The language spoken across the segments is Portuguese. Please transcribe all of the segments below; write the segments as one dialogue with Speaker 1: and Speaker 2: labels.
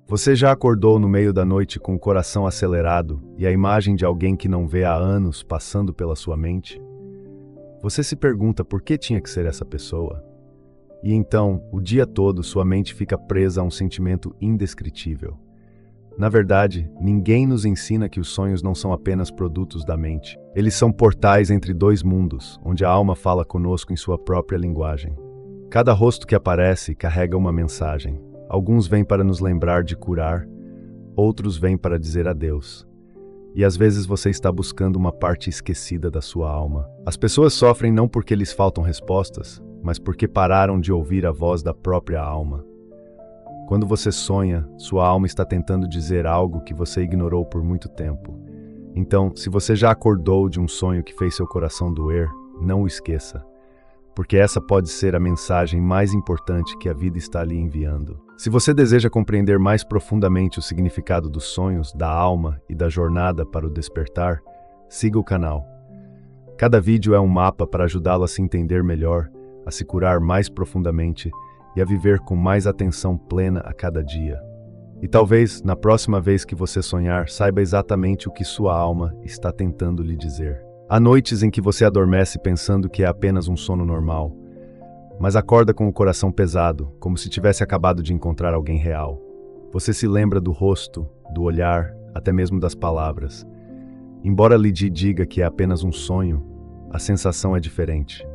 Speaker 1: Você já acordou no meio da noite com o coração acelerado e a imagem de alguém que não vê há anos passando pela sua mente? Você se pergunta por que tinha que ser essa pessoa? E então, o dia todo, sua mente fica presa a um sentimento indescritível. Na verdade, ninguém nos ensina que os sonhos não são apenas produtos da mente. Eles são portais entre dois mundos, onde a alma fala conosco em sua própria linguagem. Cada rosto que aparece carrega uma mensagem. Alguns vêm para nos lembrar de curar, outros vêm para dizer adeus. E às vezes você está buscando uma parte esquecida da sua alma. As pessoas sofrem não porque lhes faltam respostas, mas porque pararam de ouvir a voz da própria alma. Quando você sonha, sua alma está tentando dizer algo que você ignorou por muito tempo. Então, se você já acordou de um sonho que fez seu coração doer, não o esqueça, porque essa pode ser a mensagem mais importante que a vida está lhe enviando. Se você deseja compreender mais profundamente o significado dos sonhos, da alma e da jornada para o despertar, siga o canal. Cada vídeo é um mapa para ajudá-lo a se entender melhor, a se curar mais profundamente e a viver com mais atenção plena a cada dia. E talvez, na próxima vez que você sonhar, saiba exatamente o que sua alma está tentando lhe dizer. Há noites em que você adormece pensando que é apenas um sono normal, mas acorda com o coração pesado, como se tivesse acabado de encontrar alguém real. Você se lembra do rosto, do olhar, até mesmo das palavras. Embora lhe diga que é apenas um sonho, a sensação é diferente.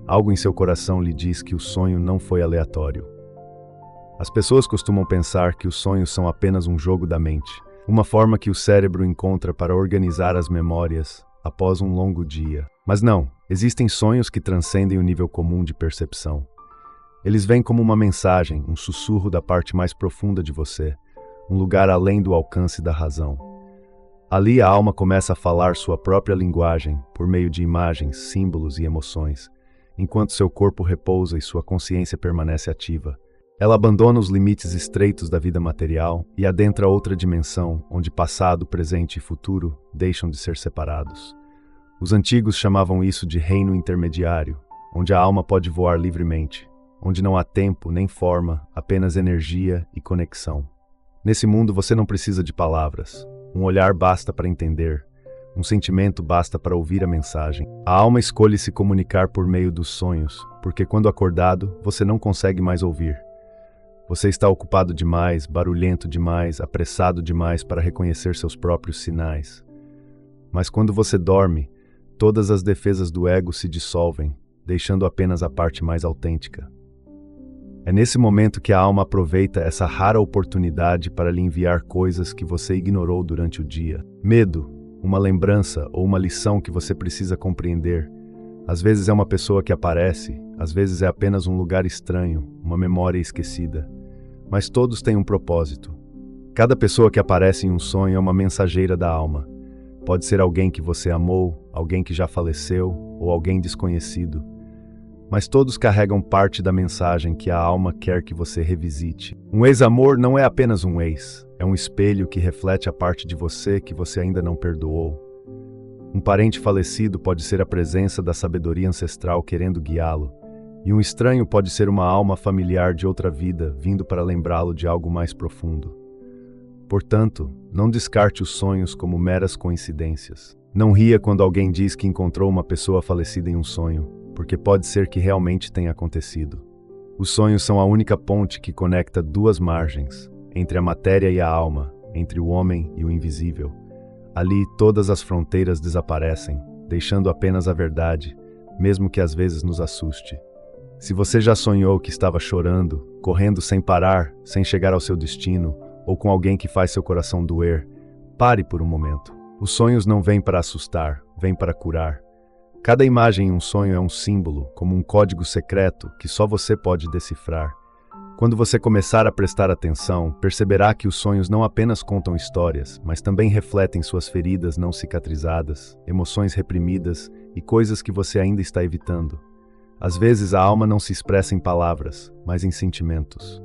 Speaker 1: Algo em seu coração lhe diz que o sonho não foi aleatório. As pessoas costumam pensar que os sonhos são apenas um jogo da mente, uma forma que o cérebro encontra para organizar as memórias após um longo dia. Mas não, existem sonhos que transcendem o nível comum de percepção. Eles vêm como uma mensagem, um sussurro da parte mais profunda de você, um lugar além do alcance da razão. Ali a alma começa a falar sua própria linguagem por meio de imagens, símbolos e emoções, enquanto seu corpo repousa e sua consciência permanece ativa. Ela abandona os limites estreitos da vida material e adentra outra dimensão, onde passado, presente e futuro deixam de ser separados. Os antigos chamavam isso de reino intermediário, onde a alma pode voar livremente, onde não há tempo nem forma, apenas energia e conexão. Nesse mundo você não precisa de palavras. Um olhar basta para entender. Um sentimento basta para ouvir a mensagem. A alma escolhe se comunicar por meio dos sonhos, porque quando acordado, você não consegue mais ouvir. Você está ocupado demais, barulhento demais, apressado demais para reconhecer seus próprios sinais. Mas quando você dorme, todas as defesas do ego se dissolvem, deixando apenas a parte mais autêntica. É nesse momento que a alma aproveita essa rara oportunidade para lhe enviar coisas que você ignorou durante o dia. Medo, uma lembrança ou uma lição que você precisa compreender. Às vezes é uma pessoa que aparece, às vezes é apenas um lugar estranho, uma memória esquecida. Mas todos têm um propósito. Cada pessoa que aparece em um sonho é uma mensageira da alma. Pode ser alguém que você amou, alguém que já faleceu ou alguém desconhecido. Mas todos carregam parte da mensagem que a alma quer que você revisite. Um ex-amor não é apenas um ex, é um espelho que reflete a parte de você que você ainda não perdoou. Um parente falecido pode ser a presença da sabedoria ancestral querendo guiá-lo, e um estranho pode ser uma alma familiar de outra vida vindo para lembrá-lo de algo mais profundo. Portanto, não descarte os sonhos como meras coincidências. Não ria quando alguém diz que encontrou uma pessoa falecida em um sonho, porque pode ser que realmente tenha acontecido. Os sonhos são a única ponte que conecta duas margens, entre a matéria e a alma, entre o homem e o invisível. Ali todas as fronteiras desaparecem, deixando apenas a verdade, mesmo que às vezes nos assuste. Se você já sonhou que estava chorando, correndo sem parar, sem chegar ao seu destino, ou com alguém que faz seu coração doer, pare por um momento. Os sonhos não vêm para assustar, vêm para curar. Cada imagem em um sonho é um símbolo, como um código secreto que só você pode decifrar. Quando você começar a prestar atenção, perceberá que os sonhos não apenas contam histórias, mas também refletem suas feridas não cicatrizadas, emoções reprimidas e coisas que você ainda está evitando. Às vezes a alma não se expressa em palavras, mas em sentimentos.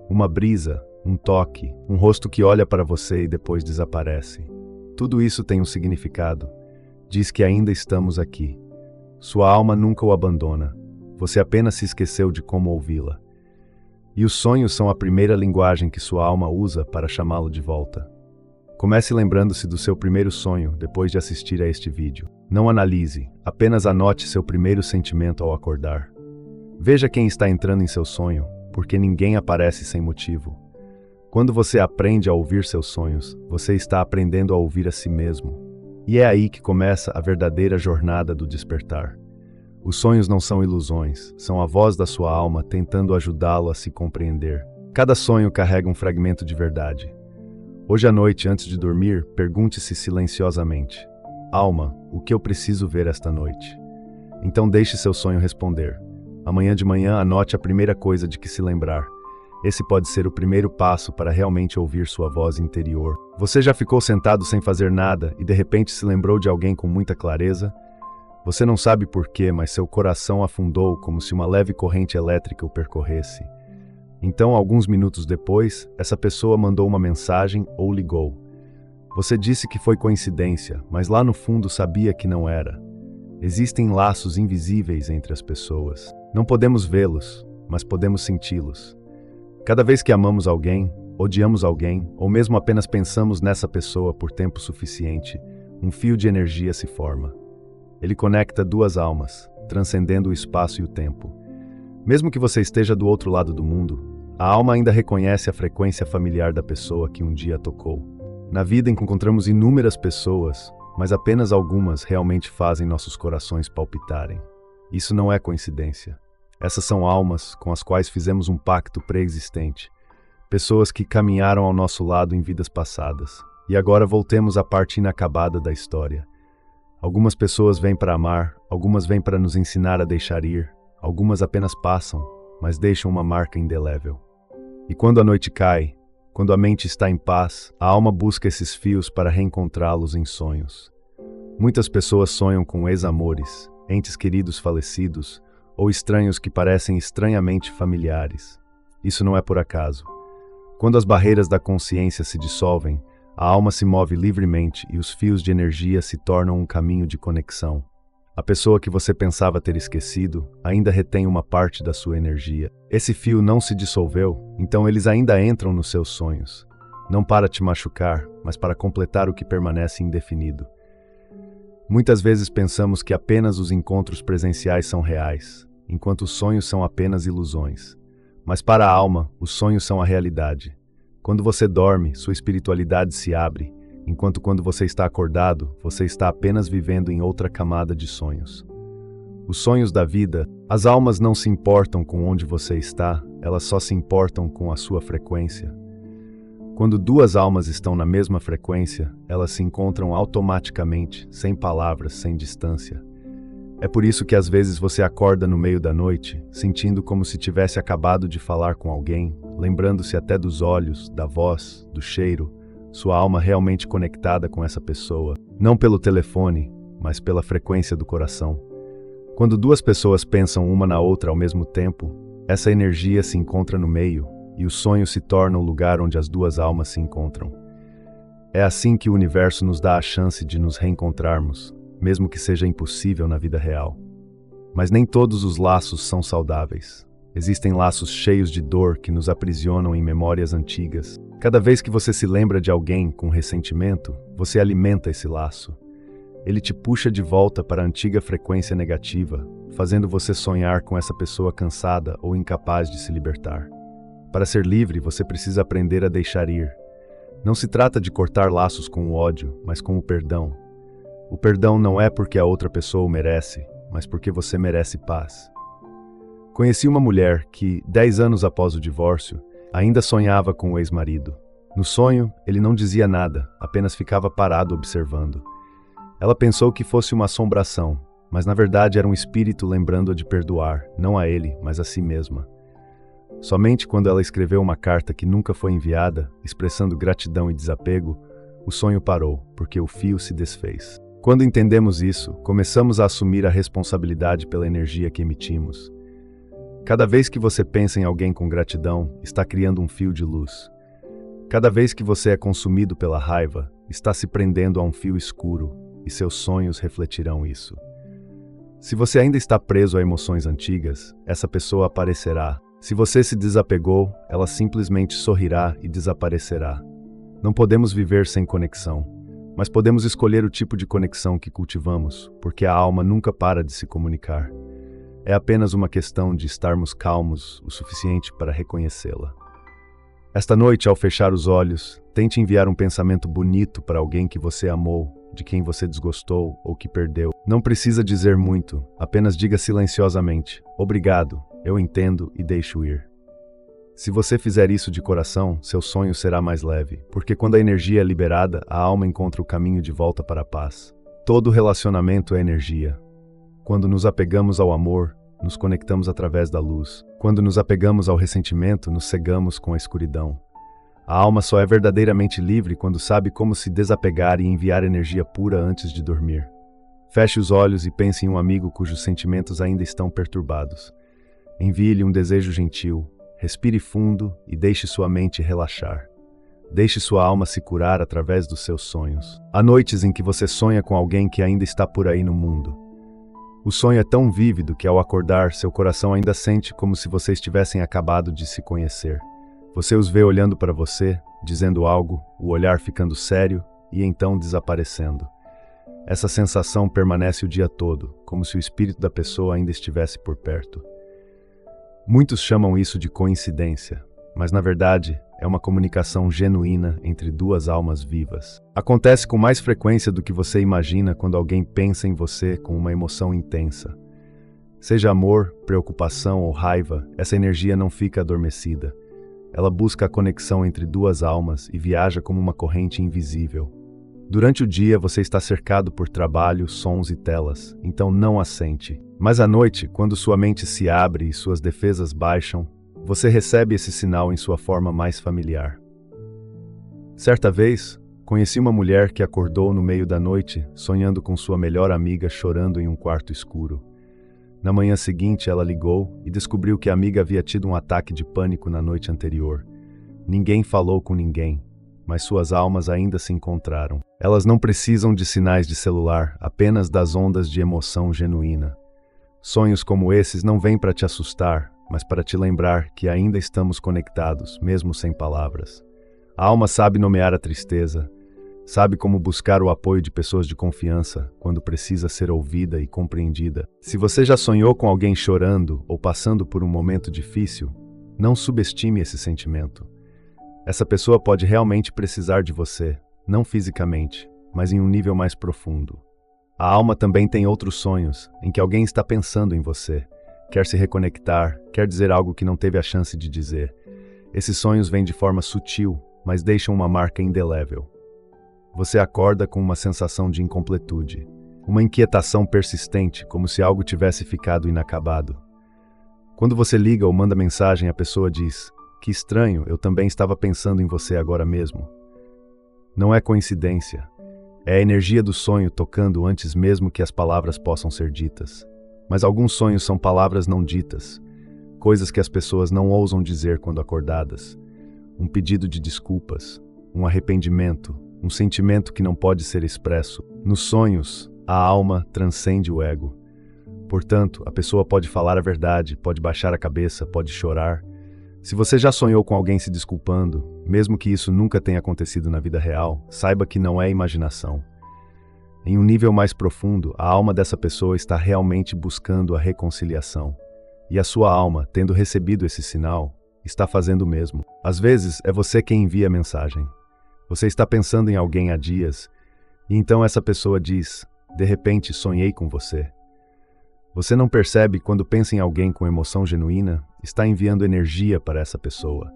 Speaker 1: Uma brisa, um toque, um rosto que olha para você e depois desaparece. Tudo isso tem um significado. Diz que ainda estamos aqui. Sua alma nunca o abandona. Você apenas se esqueceu de como ouvi-la. E os sonhos são a primeira linguagem que sua alma usa para chamá-lo de volta. Comece lembrando-se do seu primeiro sonho depois de assistir a este vídeo. Não analise, apenas anote seu primeiro sentimento ao acordar. Veja quem está entrando em seu sonho, porque ninguém aparece sem motivo. Quando você aprende a ouvir seus sonhos, você está aprendendo a ouvir a si mesmo. E é aí que começa a verdadeira jornada do despertar. Os sonhos não são ilusões, são a voz da sua alma tentando ajudá-lo a se compreender. Cada sonho carrega um fragmento de verdade. Hoje à noite, antes de dormir, pergunte-se silenciosamente: alma, o que eu preciso ver esta noite? Então deixe seu sonho responder. Amanhã de manhã, anote a primeira coisa de que se lembrar. Esse pode ser o primeiro passo para realmente ouvir sua voz interior. Você já ficou sentado sem fazer nada e de repente se lembrou de alguém com muita clareza? Você não sabe porquê, mas seu coração afundou como se uma leve corrente elétrica o percorresse. Então, alguns minutos depois, essa pessoa mandou uma mensagem ou ligou. Você disse que foi coincidência, mas lá no fundo sabia que não era. Existem laços invisíveis entre as pessoas. Não podemos vê-los, mas podemos senti-los. Cada vez que amamos alguém, odiamos alguém, ou mesmo apenas pensamos nessa pessoa por tempo suficiente, um fio de energia se forma. Ele conecta duas almas, transcendendo o espaço e o tempo. Mesmo que você esteja do outro lado do mundo, a alma ainda reconhece a frequência familiar da pessoa que um dia tocou. Na vida encontramos inúmeras pessoas, mas apenas algumas realmente fazem nossos corações palpitarem. Isso não é coincidência. Essas são almas com as quais fizemos um pacto pré-existente. Pessoas que caminharam ao nosso lado em vidas passadas. E agora voltemos à parte inacabada da história. Algumas pessoas vêm para amar, algumas vêm para nos ensinar a deixar ir, algumas apenas passam, mas deixam uma marca indelével. E quando a noite cai, quando a mente está em paz, a alma busca esses fios para reencontrá-los em sonhos. Muitas pessoas sonham com ex-amores, entes queridos falecidos, ou estranhos que parecem estranhamente familiares. Isso não é por acaso. Quando as barreiras da consciência se dissolvem, a alma se move livremente e os fios de energia se tornam um caminho de conexão. A pessoa que você pensava ter esquecido ainda retém uma parte da sua energia. Esse fio não se dissolveu, então eles ainda entram nos seus sonhos. Não para te machucar, mas para completar o que permanece indefinido. Muitas vezes pensamos que apenas os encontros presenciais são reais, enquanto os sonhos são apenas ilusões. Mas para a alma, os sonhos são a realidade. Quando você dorme, sua espiritualidade se abre, enquanto quando você está acordado, você está apenas vivendo em outra camada de sonhos. Os sonhos da vida, as almas não se importam com onde você está, elas só se importam com a sua frequência. Quando duas almas estão na mesma frequência, elas se encontram automaticamente, sem palavras, sem distância. É por isso que às vezes você acorda no meio da noite, sentindo como se tivesse acabado de falar com alguém, lembrando-se até dos olhos, da voz, do cheiro, sua alma realmente conectada com essa pessoa, não pelo telefone, mas pela frequência do coração. Quando duas pessoas pensam uma na outra ao mesmo tempo, essa energia se encontra no meio, e o sonho se torna o lugar onde as duas almas se encontram. É assim que o universo nos dá a chance de nos reencontrarmos, mesmo que seja impossível na vida real. Mas nem todos os laços são saudáveis. Existem laços cheios de dor que nos aprisionam em memórias antigas. Cada vez que você se lembra de alguém com ressentimento, você alimenta esse laço. Ele te puxa de volta para a antiga frequência negativa, fazendo você sonhar com essa pessoa cansada ou incapaz de se libertar. Para ser livre, você precisa aprender a deixar ir. Não se trata de cortar laços com o ódio, mas com o perdão. O perdão não é porque a outra pessoa o merece, mas porque você merece paz. Conheci uma mulher que, 10 anos após o divórcio, ainda sonhava com o ex-marido. No sonho, ele não dizia nada, apenas ficava parado observando. Ela pensou que fosse uma assombração, mas na verdade era um espírito lembrando-a de perdoar, não a ele, mas a si mesma. Somente quando ela escreveu uma carta que nunca foi enviada, expressando gratidão e desapego, o sonho parou, porque o fio se desfez. Quando entendemos isso, começamos a assumir a responsabilidade pela energia que emitimos. Cada vez que você pensa em alguém com gratidão, está criando um fio de luz. Cada vez que você é consumido pela raiva, está se prendendo a um fio escuro, e seus sonhos refletirão isso. Se você ainda está preso a emoções antigas, essa pessoa aparecerá, Se você se desapegou, ela simplesmente sorrirá e desaparecerá. Não podemos viver sem conexão, mas podemos escolher o tipo de conexão que cultivamos, porque a alma nunca para de se comunicar. É apenas uma questão de estarmos calmos o suficiente para reconhecê-la. Esta noite, ao fechar os olhos, tente enviar um pensamento bonito para alguém que você amou, de quem você desgostou ou que perdeu. Não precisa dizer muito, apenas diga silenciosamente: obrigado, eu entendo e deixo ir. Se você fizer isso de coração, seu sonho será mais leve, porque quando a energia é liberada, a alma encontra o caminho de volta para a paz. Todo relacionamento é energia. Quando nos apegamos ao amor, nos conectamos através da luz. Quando nos apegamos ao ressentimento, nos cegamos com a escuridão. A alma só é verdadeiramente livre quando sabe como se desapegar e enviar energia pura antes de dormir. Feche os olhos e pense em um amigo cujos sentimentos ainda estão perturbados. Envie-lhe um desejo gentil, respire fundo e deixe sua mente relaxar. Deixe sua alma se curar através dos seus sonhos. Há noites em que você sonha com alguém que ainda está por aí no mundo. O sonho é tão vívido que ao acordar, seu coração ainda sente como se vocês tivessem acabado de se conhecer. Você os vê olhando para você, dizendo algo, o olhar ficando sério e então desaparecendo. Essa sensação permanece o dia todo, como se o espírito da pessoa ainda estivesse por perto. Muitos chamam isso de coincidência, mas na verdade é uma comunicação genuína entre duas almas vivas. Acontece com mais frequência do que você imagina quando alguém pensa em você com uma emoção intensa. Seja amor, preocupação ou raiva, essa energia não fica adormecida. Ela busca a conexão entre duas almas e viaja como uma corrente invisível. Durante o dia você está cercado por trabalho, sons e telas, então não a sente. Mas à noite, quando sua mente se abre e suas defesas baixam, você recebe esse sinal em sua forma mais familiar. Certa vez, conheci uma mulher que acordou no meio da noite, sonhando com sua melhor amiga chorando em um quarto escuro. Na manhã seguinte, ela ligou e descobriu que a amiga havia tido um ataque de pânico na noite anterior. Ninguém falou com ninguém, mas suas almas ainda se encontraram. Elas não precisam de sinais de celular, apenas das ondas de emoção genuína. Sonhos como esses não vêm para te assustar, mas para te lembrar que ainda estamos conectados, mesmo sem palavras. A alma sabe nomear a tristeza, sabe como buscar o apoio de pessoas de confiança quando precisa ser ouvida e compreendida. Se você já sonhou com alguém chorando ou passando por um momento difícil, não subestime esse sentimento. Essa pessoa pode realmente precisar de você, não fisicamente, mas em um nível mais profundo. A alma também tem outros sonhos, em que alguém está pensando em você, quer se reconectar, quer dizer algo que não teve a chance de dizer. Esses sonhos vêm de forma sutil, mas deixam uma marca indelével. Você acorda com uma sensação de incompletude, uma inquietação persistente, como se algo tivesse ficado inacabado. Quando você liga ou manda mensagem, a pessoa diz: "Que estranho, eu também estava pensando em você agora mesmo." Não é coincidência. É a energia do sonho tocando antes mesmo que as palavras possam ser ditas. Mas alguns sonhos são palavras não ditas, coisas que as pessoas não ousam dizer quando acordadas. Um pedido de desculpas, um arrependimento, um sentimento que não pode ser expresso. Nos sonhos, a alma transcende o ego. Portanto, a pessoa pode falar a verdade, pode baixar a cabeça, pode chorar. Se você já sonhou com alguém se desculpando, mesmo que isso nunca tenha acontecido na vida real, saiba que não é imaginação. Em um nível mais profundo, a alma dessa pessoa está realmente buscando a reconciliação. E a sua alma, tendo recebido esse sinal, está fazendo o mesmo. Às vezes, é você quem envia a mensagem. Você está pensando em alguém há dias, e então essa pessoa diz: "De repente, sonhei com você." Você não percebe quando pensa em alguém com emoção genuína, está enviando energia para essa pessoa.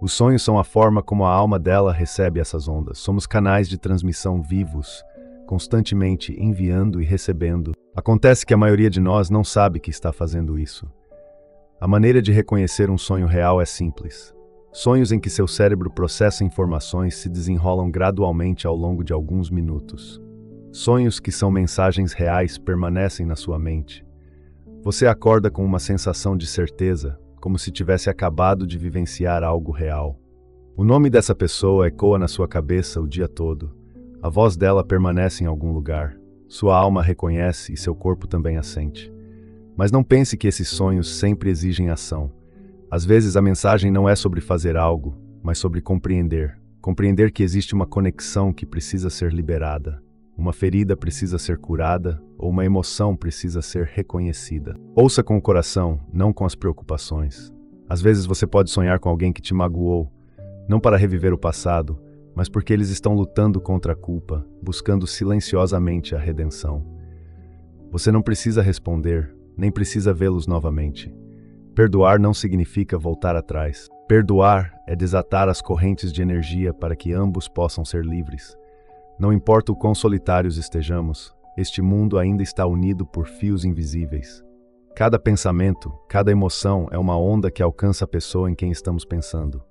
Speaker 1: Os sonhos são a forma como a alma dela recebe essas ondas. Somos canais de transmissão vivos, constantemente enviando e recebendo. Acontece que a maioria de nós não sabe que está fazendo isso. A maneira de reconhecer um sonho real é simples. Sonhos em que seu cérebro processa informações se desenrolam gradualmente ao longo de alguns minutos. Sonhos que são mensagens reais permanecem na sua mente. Você acorda com uma sensação de certeza, como se tivesse acabado de vivenciar algo real. O nome dessa pessoa ecoa na sua cabeça o dia todo. A voz dela permanece em algum lugar. Sua alma a reconhece e seu corpo também a sente. Mas não pense que esses sonhos sempre exigem ação. Às vezes a mensagem não é sobre fazer algo, mas sobre compreender. Compreender que existe uma conexão que precisa ser liberada. Uma ferida precisa ser curada, ou uma emoção precisa ser reconhecida. Ouça com o coração, não com as preocupações. Às vezes você pode sonhar com alguém que te magoou, não para reviver o passado, mas porque eles estão lutando contra a culpa, buscando silenciosamente a redenção. Você não precisa responder, nem precisa vê-los novamente. Perdoar não significa voltar atrás. Perdoar é desatar as correntes de energia para que ambos possam ser livres. Não importa o quão solitários estejamos, este mundo ainda está unido por fios invisíveis. Cada pensamento, cada emoção é uma onda que alcança a pessoa em quem estamos pensando.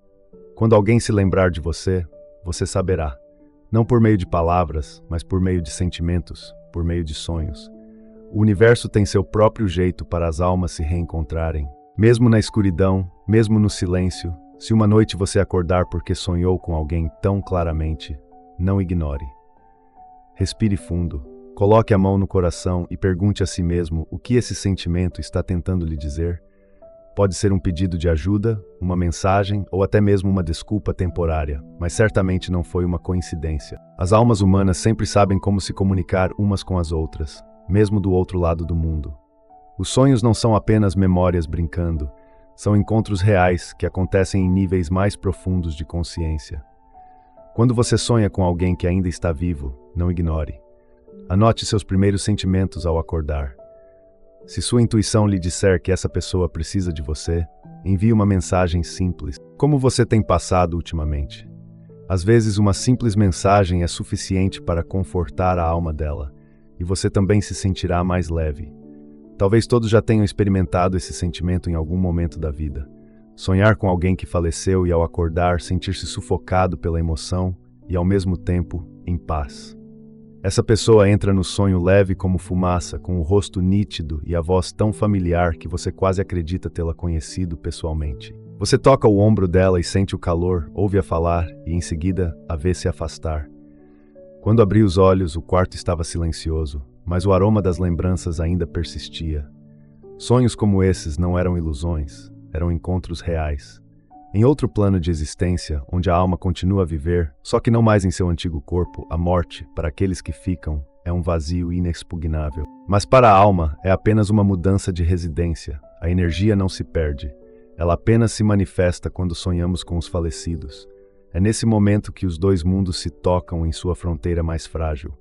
Speaker 1: Quando alguém se lembrar de você, você saberá. Não por meio de palavras, mas por meio de sentimentos, por meio de sonhos. O universo tem seu próprio jeito para as almas se reencontrarem. Mesmo na escuridão, mesmo no silêncio, se uma noite você acordar porque sonhou com alguém tão claramente, não ignore. Respire fundo, coloque a mão no coração e pergunte a si mesmo o que esse sentimento está tentando lhe dizer. Pode ser um pedido de ajuda, uma mensagem ou até mesmo uma desculpa temporária, mas certamente não foi uma coincidência. As almas humanas sempre sabem como se comunicar umas com as outras, mesmo do outro lado do mundo. Os sonhos não são apenas memórias brincando, são encontros reais que acontecem em níveis mais profundos de consciência. Quando você sonha com alguém que ainda está vivo, não ignore. Anote seus primeiros sentimentos ao acordar. Se sua intuição lhe disser que essa pessoa precisa de você, envie uma mensagem simples. Como você tem passado ultimamente? Às vezes uma simples mensagem é suficiente para confortar a alma dela, e você também se sentirá mais leve. Talvez todos já tenham experimentado esse sentimento em algum momento da vida. Sonhar com alguém que faleceu e ao acordar sentir-se sufocado pela emoção e ao mesmo tempo em paz. Essa pessoa entra no sonho leve como fumaça, com o rosto nítido e a voz tão familiar que você quase acredita tê-la conhecido pessoalmente. Você toca o ombro dela e sente o calor, ouve-a falar e em seguida a vê se afastar. Quando abri os olhos, o quarto estava silencioso, mas o aroma das lembranças ainda persistia. Sonhos como esses não eram ilusões, eram encontros reais. Em outro plano de existência, onde a alma continua a viver, só que não mais em seu antigo corpo, a morte, para aqueles que ficam, é um vazio inexpugnável. Mas para a alma, é apenas uma mudança de residência. A energia não se perde. Ela apenas se manifesta quando sonhamos com os falecidos. É nesse momento que os dois mundos se tocam em sua fronteira mais frágil.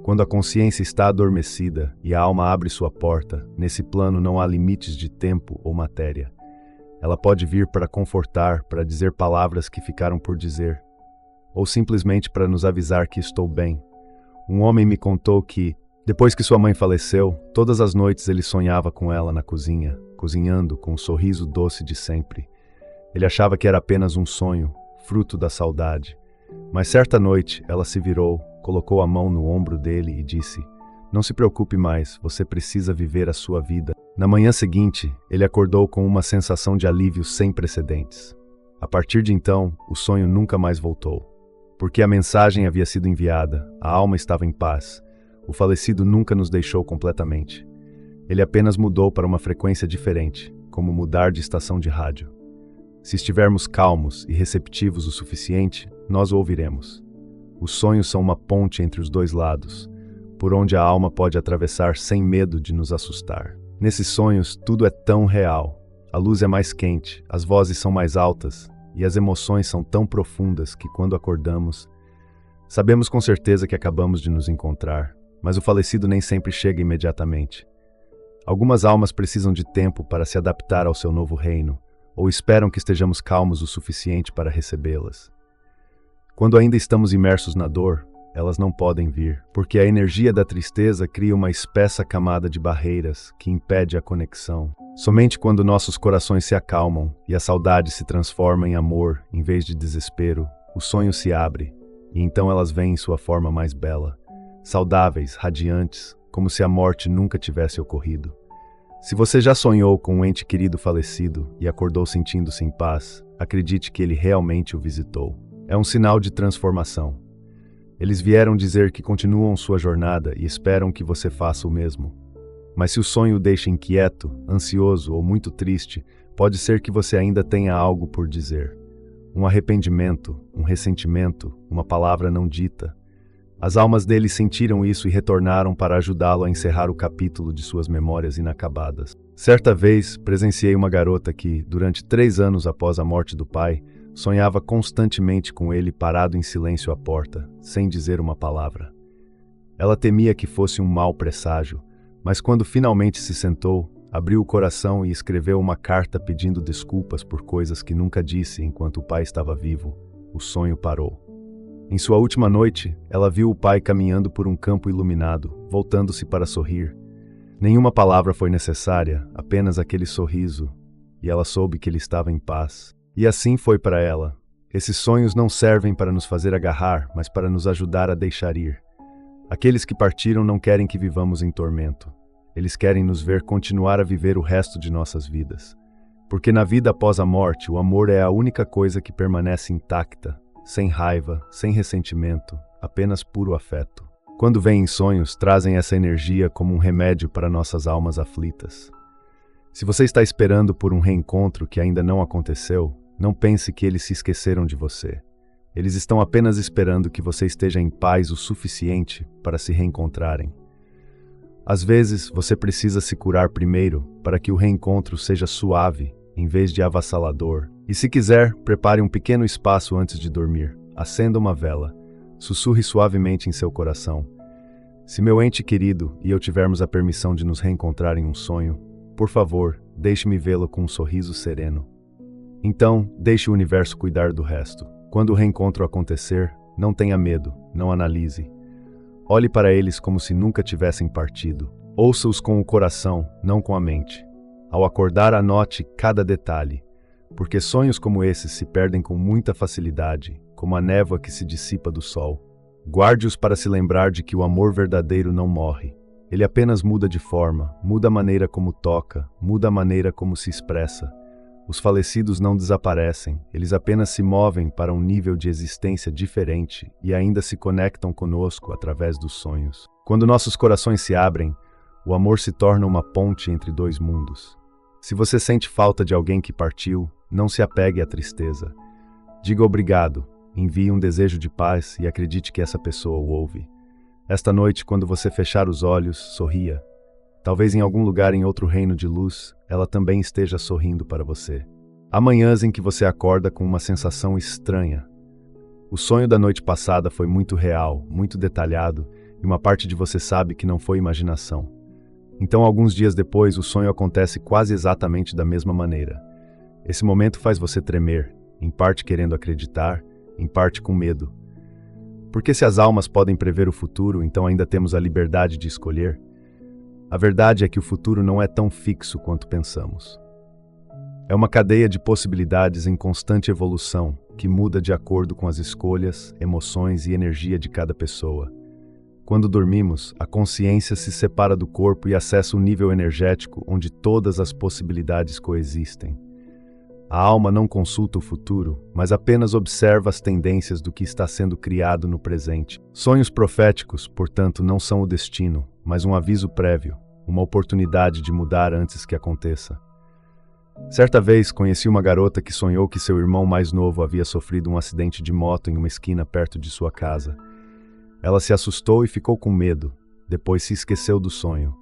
Speaker 1: Quando a consciência está adormecida e a alma abre sua porta, nesse plano não há limites de tempo ou matéria. Ela pode vir para confortar, para dizer palavras que ficaram por dizer, ou simplesmente para nos avisar que estou bem. Um homem me contou que, depois que sua mãe faleceu, todas as noites ele sonhava com ela na cozinha, cozinhando com o sorriso doce de sempre. Ele achava que era apenas um sonho, fruto da saudade. Mas certa noite ela se virou, colocou a mão no ombro dele e disse: "Não se preocupe mais, você precisa viver a sua vida." Na manhã seguinte, ele acordou com uma sensação de alívio sem precedentes. A partir de então, o sonho nunca mais voltou. Porque a mensagem havia sido enviada, a alma estava em paz. O falecido nunca nos deixou completamente. Ele apenas mudou para uma frequência diferente, como mudar de estação de rádio. Se estivermos calmos e receptivos o suficiente, nós o ouviremos. Os sonhos são uma ponte entre os dois lados, por onde a alma pode atravessar sem medo de nos assustar. Nesses sonhos, tudo é tão real. A luz é mais quente, as vozes são mais altas e as emoções são tão profundas que quando acordamos, sabemos com certeza que acabamos de nos encontrar, mas o falecido nem sempre chega imediatamente. Algumas almas precisam de tempo para se adaptar ao seu novo reino, ou esperam que estejamos calmos o suficiente para recebê-las. Quando ainda estamos imersos na dor, elas não podem vir, porque a energia da tristeza cria uma espessa camada de barreiras que impede a conexão. Somente quando nossos corações se acalmam e a saudade se transforma em amor em vez de desespero, o sonho se abre, e então elas vêm em sua forma mais bela, saudáveis, radiantes, como se a morte nunca tivesse ocorrido. Se você já sonhou com um ente querido falecido e acordou sentindo-se em paz, acredite que ele realmente o visitou. É um sinal de transformação. Eles vieram dizer que continuam sua jornada e esperam que você faça o mesmo. Mas se o sonho o deixa inquieto, ansioso ou muito triste, Pode ser que você ainda tenha algo por dizer. Um arrependimento, um ressentimento, uma palavra não dita. As almas deles sentiram isso e retornaram para ajudá-lo a encerrar o capítulo de suas memórias inacabadas. Certa vez, presenciei uma garota que, durante 3 anos após a morte do pai, sonhava constantemente com ele parado em silêncio à porta, sem dizer uma palavra. Ela temia que fosse um mau presságio, mas quando finalmente se sentou, abriu o coração e escreveu uma carta pedindo desculpas por coisas que nunca disse enquanto o pai estava vivo. O sonho parou. Em sua última noite, ela viu o pai caminhando por um campo iluminado, voltando-se para sorrir. Nenhuma palavra foi necessária, apenas aquele sorriso, e ela soube que ele estava em paz. E assim foi para ela. Esses sonhos não servem para nos fazer agarrar, mas para nos ajudar a deixar ir. Aqueles que partiram não querem que vivamos em tormento. Eles querem nos ver continuar a viver o resto de nossas vidas. Porque na vida após a morte, o amor é a única coisa que permanece intacta, sem raiva, sem ressentimento, apenas puro afeto. Quando vêm em sonhos, trazem essa energia como um remédio para nossas almas aflitas. Se você está esperando por um reencontro que ainda não aconteceu, não pense que eles se esqueceram de você. Eles estão apenas esperando que você esteja em paz o suficiente para se reencontrarem. Às vezes, você precisa se curar primeiro para que o reencontro seja suave, em vez de avassalador. E se quiser, prepare um pequeno espaço antes de dormir. Acenda uma vela. Sussurre suavemente em seu coração. Se meu ente querido e eu tivermos a permissão de nos reencontrar em um sonho, por favor, deixe-me vê-lo com um sorriso sereno. Então, deixe o universo cuidar do resto. Quando o reencontro acontecer, não tenha medo, não analise. Olhe para eles como se nunca tivessem partido. Ouça-os com o coração, não com a mente. Ao acordar, anote cada detalhe, porque sonhos como esses se perdem com muita facilidade, como a névoa que se dissipa do sol. Guarde-os para se lembrar de que o amor verdadeiro não morre. Ele apenas muda de forma, muda a maneira como toca, muda a maneira como se expressa. Os falecidos não desaparecem, eles apenas se movem para um nível de existência diferente e ainda se conectam conosco através dos sonhos. Quando nossos corações se abrem, o amor se torna uma ponte entre 2 mundos. Se você sente falta de alguém que partiu, não se apegue à tristeza. Diga obrigado, envie um desejo de paz e acredite que essa pessoa o ouve. Esta noite, quando você fechar os olhos, sorria. Talvez em algum lugar em outro reino de luz, ela também esteja sorrindo para você. Há manhãs em que você acorda com uma sensação estranha. O sonho da noite passada foi muito real, muito detalhado, e uma parte de você sabe que não foi imaginação. Então, alguns dias depois, o sonho acontece quase exatamente da mesma maneira. Esse momento faz você tremer, em parte querendo acreditar, em parte com medo. Porque se as almas podem prever o futuro, então ainda temos a liberdade de escolher? A verdade é que o futuro não é tão fixo quanto pensamos. É uma cadeia de possibilidades em constante evolução, que muda de acordo com as escolhas, emoções e energia de cada pessoa. Quando dormimos, a consciência se separa do corpo e acessa um nível energético onde todas as possibilidades coexistem. A alma não consulta o futuro, mas apenas observa as tendências do que está sendo criado no presente. Sonhos proféticos, portanto, não são o destino, mas um aviso prévio, uma oportunidade de mudar antes que aconteça. Certa vez, conheci uma garota que sonhou que seu irmão mais novo havia sofrido um acidente de moto em uma esquina perto de sua casa. Ela se assustou e ficou com medo, depois se esqueceu do sonho.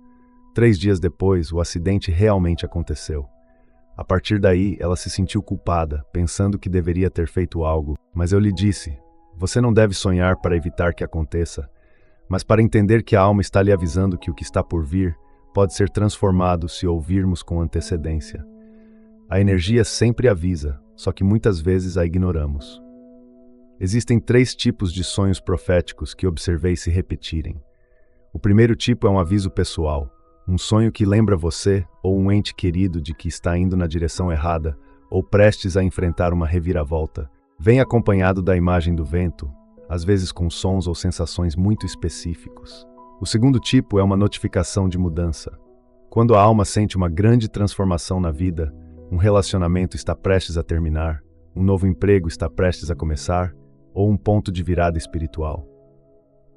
Speaker 1: 3 dias depois, o acidente realmente aconteceu. A partir daí, ela se sentiu culpada, pensando que deveria ter feito algo. Mas eu lhe disse, você não deve sonhar para evitar que aconteça, mas para entender que a alma está lhe avisando que o que está por vir pode ser transformado se ouvirmos com antecedência. A energia sempre avisa, só que muitas vezes a ignoramos. Existem 3 tipos de sonhos proféticos que observei se repetirem. O primeiro tipo é um aviso pessoal, um sonho que lembra você ou um ente querido de que está indo na direção errada ou prestes a enfrentar uma reviravolta. Vem acompanhado da imagem do vento, às vezes com sons ou sensações muito específicos. O segundo tipo é uma notificação de mudança. Quando a alma sente uma grande transformação na vida, um relacionamento está prestes a terminar, um novo emprego está prestes a começar, ou um ponto de virada espiritual.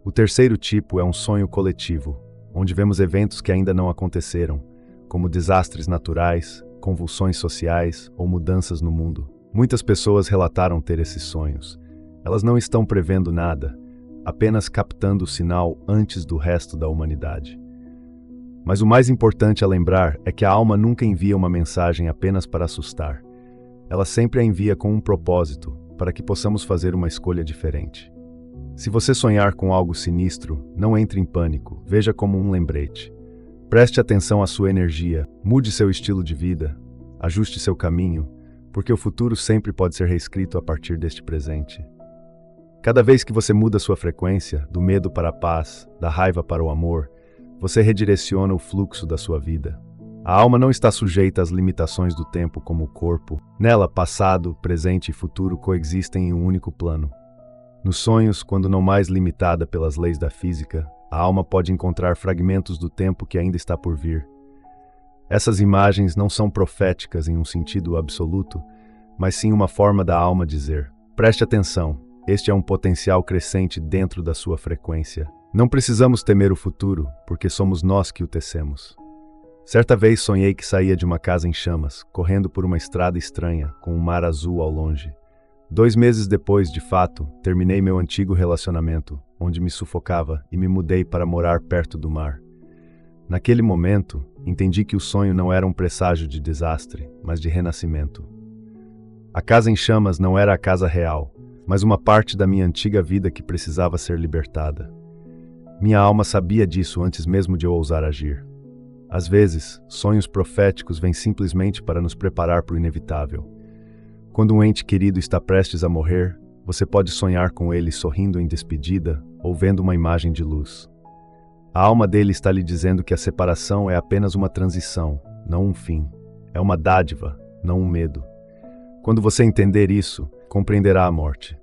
Speaker 1: O terceiro tipo é um sonho coletivo, onde vemos eventos que ainda não aconteceram, como desastres naturais, convulsões sociais ou mudanças no mundo. Muitas pessoas relataram ter esses sonhos. Elas não estão prevendo nada, apenas captando o sinal antes do resto da humanidade. Mas o mais importante a lembrar é que a alma nunca envia uma mensagem apenas para assustar. Ela sempre a envia com um propósito, para que possamos fazer uma escolha diferente. Se você sonhar com algo sinistro, não entre em pânico, veja como um lembrete. Preste atenção à sua energia, mude seu estilo de vida, ajuste seu caminho, porque o futuro sempre pode ser reescrito a partir deste presente. Cada vez que você muda sua frequência, do medo para a paz, da raiva para o amor, você redireciona o fluxo da sua vida. A alma não está sujeita às limitações do tempo como o corpo. Nela, passado, presente e futuro coexistem em um único plano. Nos sonhos, quando não mais limitada pelas leis da física, a alma pode encontrar fragmentos do tempo que ainda está por vir. Essas imagens não são proféticas em um sentido absoluto, mas sim uma forma da alma dizer: preste atenção, este é um potencial crescente dentro da sua frequência. Não precisamos temer o futuro, porque somos nós que o tecemos. Certa vez sonhei que saía de uma casa em chamas, correndo por uma estrada estranha, com um mar azul ao longe. 2 meses depois, de fato, terminei meu antigo relacionamento, onde me sufocava, e me mudei para morar perto do mar. Naquele momento, entendi que o sonho não era um presságio de desastre, mas de renascimento. A casa em chamas não era a casa real, mas uma parte da minha antiga vida que precisava ser libertada. Minha alma sabia disso antes mesmo de eu ousar agir. Às vezes, sonhos proféticos vêm simplesmente para nos preparar para o inevitável. Quando um ente querido está prestes a morrer, você pode sonhar com ele sorrindo em despedida ou vendo uma imagem de luz. A alma dele está lhe dizendo que a separação é apenas uma transição, não um fim. É uma dádiva, não um medo. Quando você entender isso, compreenderá a morte.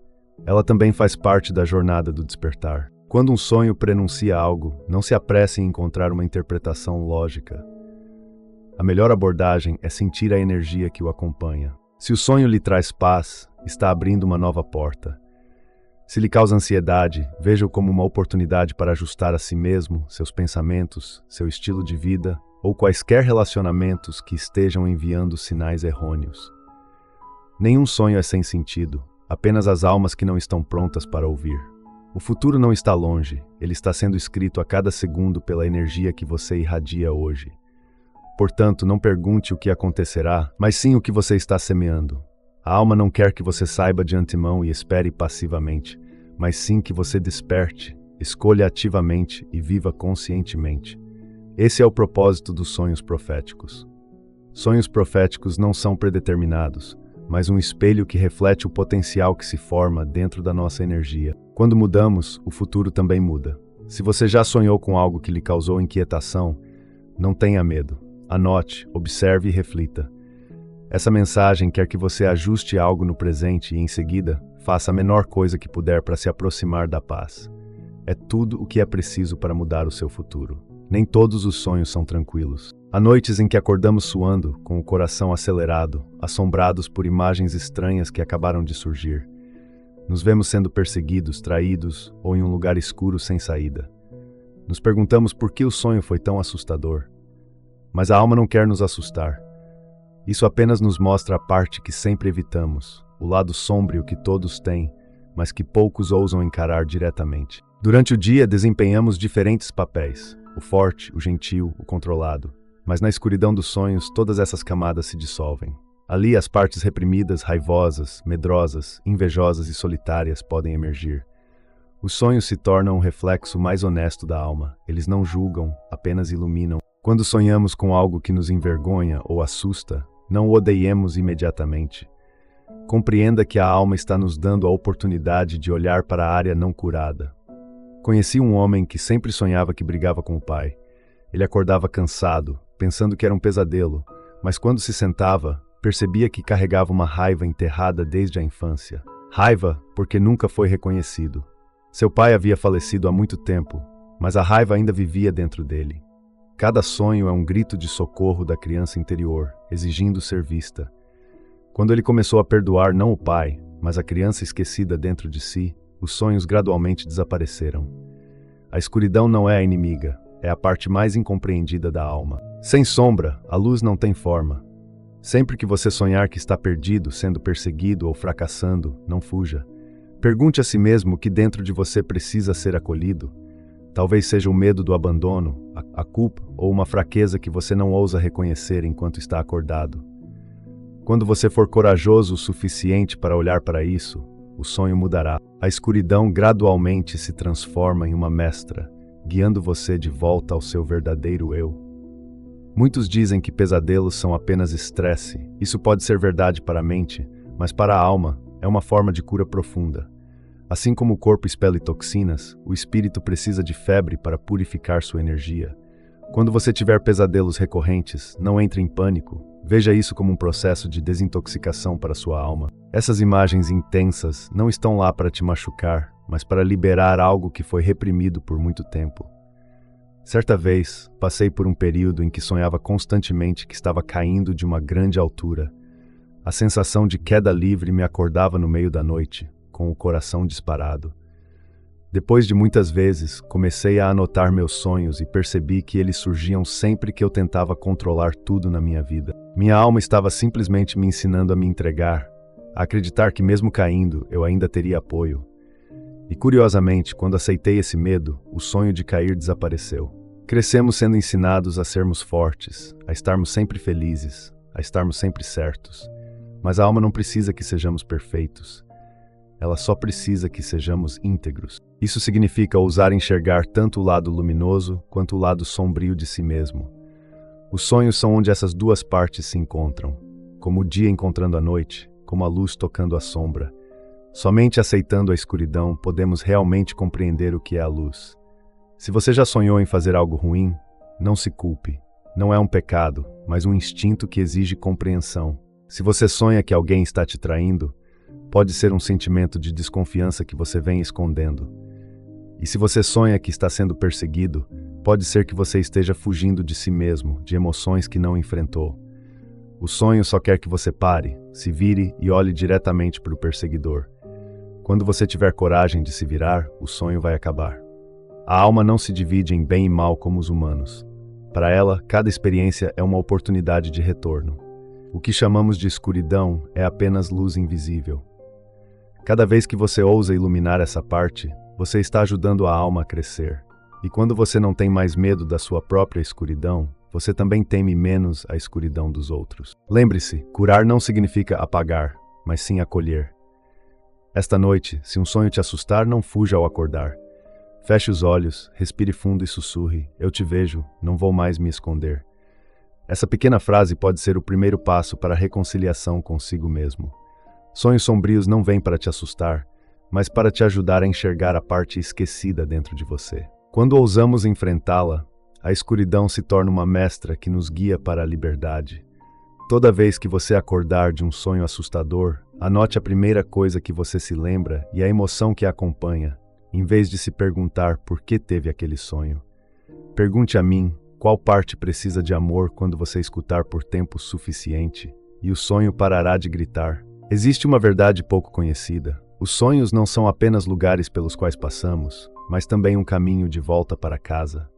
Speaker 1: Ela também faz parte da jornada do despertar. Quando um sonho prenuncia algo, não se apresse em encontrar uma interpretação lógica. A melhor abordagem é sentir a energia que o acompanha. Se o sonho lhe traz paz, está abrindo uma nova porta. Se lhe causa ansiedade, veja-o como uma oportunidade para ajustar a si mesmo, seus pensamentos, seu estilo de vida ou quaisquer relacionamentos que estejam enviando sinais errôneos. Nenhum sonho é sem sentido, apenas as almas que não estão prontas para ouvir. O futuro não está longe, ele está sendo escrito a cada segundo pela energia que você irradia hoje. Portanto, não pergunte o que acontecerá, mas sim o que você está semeando. A alma não quer que você saiba de antemão e espere passivamente, mas sim que você desperte, escolha ativamente e viva conscientemente. Esse é o propósito dos sonhos proféticos. Sonhos proféticos não são predeterminados, mas um espelho que reflete o potencial que se forma dentro da nossa energia. Quando mudamos, o futuro também muda. Se você já sonhou com algo que lhe causou inquietação, não tenha medo. Anote, observe e reflita. Essa mensagem quer que você ajuste algo no presente e, em seguida, faça a menor coisa que puder para se aproximar da paz. É tudo o que é preciso para mudar o seu futuro. Nem todos os sonhos são tranquilos. Há noites em que acordamos suando, com o coração acelerado, assombrados por imagens estranhas que acabaram de surgir. Nos vemos sendo perseguidos, traídos ou em um lugar escuro sem saída. Nos perguntamos por que o sonho foi tão assustador. Mas a alma não quer nos assustar. Isso apenas nos mostra a parte que sempre evitamos, o lado sombrio que todos têm, mas que poucos ousam encarar diretamente. Durante o dia desempenhamos diferentes papéis, o forte, o gentil, o controlado. Mas na escuridão dos sonhos todas essas camadas se dissolvem. Ali as partes reprimidas, raivosas, medrosas, invejosas e solitárias podem emergir. Os sonhos se tornam um reflexo mais honesto da alma. Eles não julgam, apenas iluminam. Quando sonhamos com algo que nos envergonha ou assusta, não o odiemos imediatamente. Compreenda que a alma está nos dando a oportunidade de olhar para a área não curada. Conheci um homem que sempre sonhava que brigava com o pai. Ele acordava cansado, pensando que era um pesadelo, mas quando se sentava, percebia que carregava uma raiva enterrada desde a infância. Raiva porque nunca foi reconhecido. Seu pai havia falecido há muito tempo, mas a raiva ainda vivia dentro dele. Cada sonho é um grito de socorro da criança interior, exigindo ser vista. Quando ele começou a perdoar não o pai, mas a criança esquecida dentro de si, os sonhos gradualmente desapareceram. A escuridão não é a inimiga, é a parte mais incompreendida da alma. Sem sombra, a luz não tem forma. Sempre que você sonhar que está perdido, sendo perseguido ou fracassando, não fuja. Pergunte a si mesmo o que dentro de você precisa ser acolhido. Talvez seja o medo do abandono, a culpa ou uma fraqueza que você não ousa reconhecer enquanto está acordado. Quando você for corajoso o suficiente para olhar para isso, o sonho mudará. A escuridão gradualmente se transforma em uma mestra, guiando você de volta ao seu verdadeiro eu. Muitos dizem que pesadelos são apenas estresse. Isso pode ser verdade para a mente, mas para a alma é uma forma de cura profunda. Assim como o corpo expele toxinas, o espírito precisa de febre para purificar sua energia. Quando você tiver pesadelos recorrentes, não entre em pânico. Veja isso como um processo de desintoxicação para sua alma. Essas imagens intensas não estão lá para te machucar, mas para liberar algo que foi reprimido por muito tempo. Certa vez, passei por um período em que sonhava constantemente que estava caindo de uma grande altura. A sensação de queda livre me acordava no meio da noite, com o coração disparado. Depois de muitas vezes, comecei a anotar meus sonhos e percebi que eles surgiam sempre que eu tentava controlar tudo na minha vida. Minha alma estava simplesmente me ensinando a me entregar, a acreditar que mesmo caindo, eu ainda teria apoio. E curiosamente, quando aceitei esse medo, o sonho de cair desapareceu. Crescemos sendo ensinados a sermos fortes, a estarmos sempre felizes, a estarmos sempre certos. Mas a alma não precisa que sejamos perfeitos. Ela só precisa que sejamos íntegros. Isso significa ousar enxergar tanto o lado luminoso quanto o lado sombrio de si mesmo. Os sonhos são onde essas duas partes se encontram, como o dia encontrando a noite, como a luz tocando a sombra. Somente aceitando a escuridão podemos realmente compreender o que é a luz. Se você já sonhou em fazer algo ruim, não se culpe. Não é um pecado, mas um instinto que exige compreensão. Se você sonha que alguém está te traindo, pode ser um sentimento de desconfiança que você vem escondendo. E se você sonha que está sendo perseguido, pode ser que você esteja fugindo de si mesmo, de emoções que não enfrentou. O sonho só quer que você pare, se vire e olhe diretamente para o perseguidor. Quando você tiver coragem de se virar, o sonho vai acabar. A alma não se divide em bem e mal como os humanos. Para ela, cada experiência é uma oportunidade de retorno. O que chamamos de escuridão é apenas luz invisível. Cada vez que você ousa iluminar essa parte, você está ajudando a alma a crescer. E quando você não tem mais medo da sua própria escuridão, você também teme menos a escuridão dos outros. Lembre-se, curar não significa apagar, mas sim acolher. Esta noite, se um sonho te assustar, não fuja ao acordar. Feche os olhos, respire fundo e sussurre: eu te vejo, não vou mais me esconder. Essa pequena frase pode ser o primeiro passo para a reconciliação consigo mesmo. Sonhos sombrios não vêm para te assustar, mas para te ajudar a enxergar a parte esquecida dentro de você. Quando ousamos enfrentá-la, a escuridão se torna uma mestra que nos guia para a liberdade. Toda vez que você acordar de um sonho assustador, anote a primeira coisa que você se lembra e a emoção que a acompanha, em vez de se perguntar por que teve aquele sonho. Pergunte a mim qual parte precisa de amor quando você escutar por tempo suficiente, e o sonho parará de gritar. Existe uma verdade pouco conhecida. Os sonhos não são apenas lugares pelos quais passamos, mas também um caminho de volta para casa.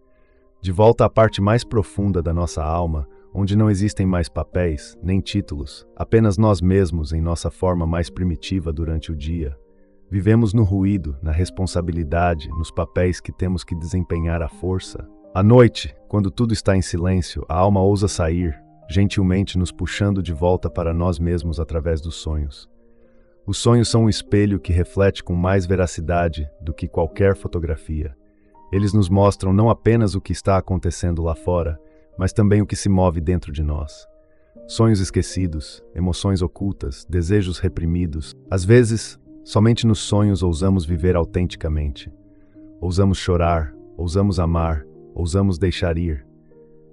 Speaker 1: De volta à parte mais profunda da nossa alma, onde não existem mais papéis, nem títulos, apenas nós mesmos em nossa forma mais primitiva durante o dia. Vivemos no ruído, na responsabilidade, nos papéis que temos que desempenhar à força. À noite, quando tudo está em silêncio, a alma ousa sair, gentilmente nos puxando de volta para nós mesmos através dos sonhos. Os sonhos são um espelho que reflete com mais veracidade do que qualquer fotografia. Eles nos mostram não apenas o que está acontecendo lá fora, mas também o que se move dentro de nós. Sonhos esquecidos, emoções ocultas, desejos reprimidos. Às vezes, somente nos sonhos ousamos viver autenticamente. Ousamos chorar, ousamos amar, ousamos deixar ir.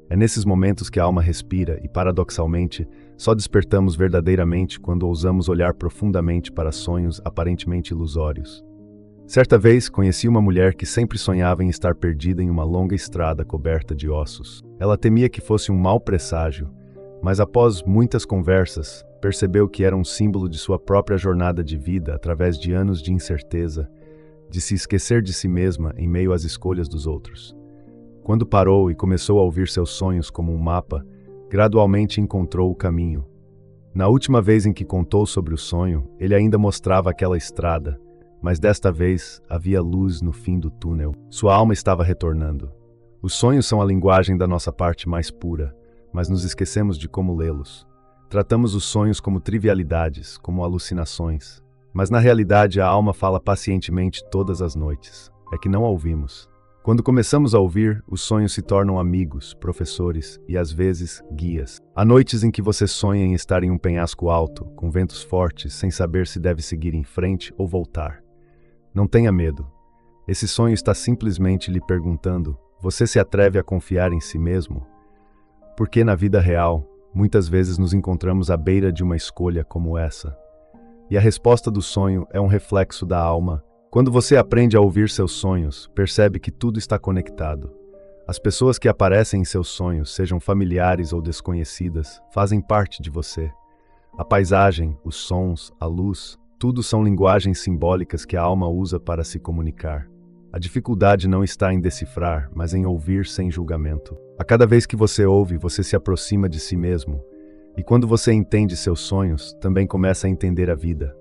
Speaker 1: É nesses momentos que a alma respira e, paradoxalmente, só despertamos verdadeiramente quando ousamos olhar profundamente para sonhos aparentemente ilusórios. Certa vez, conheci uma mulher que sempre sonhava em estar perdida em uma longa estrada coberta de ossos. Ela temia que fosse um mau presságio, mas após muitas conversas, percebeu que era um símbolo de sua própria jornada de vida através de anos de incerteza, de se esquecer de si mesma em meio às escolhas dos outros. Quando parou e começou a ouvir seus sonhos como um mapa, gradualmente encontrou o caminho. Na última vez em que contou sobre o sonho, ele ainda mostrava aquela estrada, mas desta vez havia luz no fim do túnel. Sua alma estava retornando. Os sonhos são a linguagem da nossa parte mais pura, mas nos esquecemos de como lê-los. Tratamos os sonhos como trivialidades, como alucinações. Mas na realidade a alma fala pacientemente todas as noites. É que não a ouvimos. Quando começamos a ouvir, os sonhos se tornam amigos, professores e, às vezes, guias. Há noites em que você sonha em estar em um penhasco alto, com ventos fortes, sem saber se deve seguir em frente ou voltar. Não tenha medo. Esse sonho está simplesmente lhe perguntando: você se atreve a confiar em si mesmo? Porque na vida real, muitas vezes nos encontramos à beira de uma escolha como essa. E a resposta do sonho é um reflexo da alma. Quando você aprende a ouvir seus sonhos, percebe que tudo está conectado. As pessoas que aparecem em seus sonhos, sejam familiares ou desconhecidas, fazem parte de você. A paisagem, os sons, a luz, tudo são linguagens simbólicas que a alma usa para se comunicar. A dificuldade não está em decifrar, mas em ouvir sem julgamento. A cada vez que você ouve, você se aproxima de si mesmo. E quando você entende seus sonhos, também começa a entender a vida.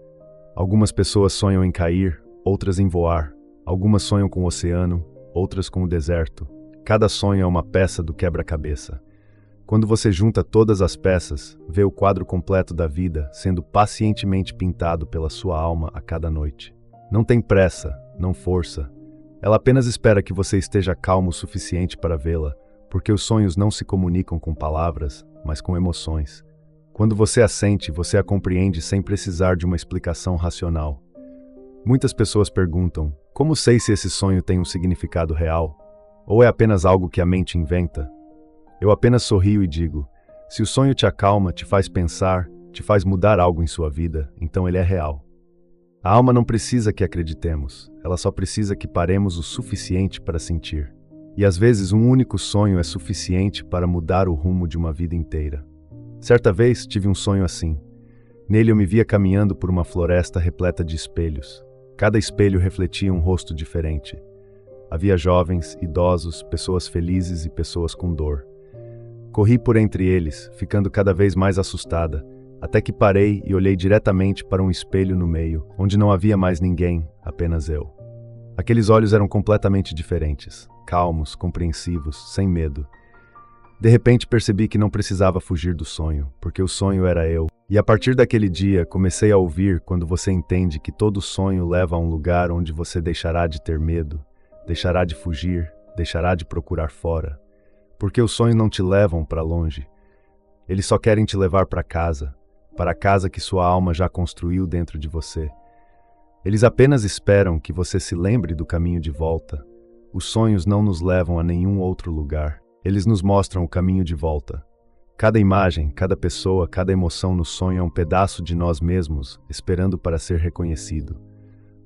Speaker 1: Algumas pessoas sonham em cair, outras em voar. Algumas sonham com o oceano, outras com o deserto. Cada sonho é uma peça do quebra-cabeça. Quando você junta todas as peças, vê o quadro completo da vida sendo pacientemente pintado pela sua alma a cada noite. Não tem pressa, não força. Ela apenas espera que você esteja calmo o suficiente para vê-la, porque os sonhos não se comunicam com palavras, mas com emoções. Quando você a sente, você a compreende sem precisar de uma explicação racional. Muitas pessoas perguntam: como sei se esse sonho tem um significado real? Ou é apenas algo que a mente inventa? Eu apenas sorrio e digo: se o sonho te acalma, te faz pensar, te faz mudar algo em sua vida, então ele é real. A alma não precisa que acreditemos, ela só precisa que paremos o suficiente para sentir. E às vezes um único sonho é suficiente para mudar o rumo de uma vida inteira. Certa vez tive um sonho assim. Nele eu me via caminhando por uma floresta repleta de espelhos. Cada espelho refletia um rosto diferente. Havia jovens, idosos, pessoas felizes e pessoas com dor. Corri por entre eles, ficando cada vez mais assustada, até que parei e olhei diretamente para um espelho no meio, onde não havia mais ninguém, apenas eu. Aqueles olhos eram completamente diferentes, calmos, compreensivos, sem medo. De repente percebi que não precisava fugir do sonho, porque o sonho era eu. E a partir daquele dia comecei a ouvir quando você entende que todo sonho leva a um lugar onde você deixará de ter medo, deixará de fugir, deixará de procurar fora. Porque os sonhos não te levam para longe. Eles só querem te levar para a casa que sua alma já construiu dentro de você. Eles apenas esperam que você se lembre do caminho de volta. Os sonhos não nos levam a nenhum outro lugar. Eles nos mostram o caminho de volta. Cada imagem, cada pessoa, cada emoção no sonho é um pedaço de nós mesmos, esperando para ser reconhecido.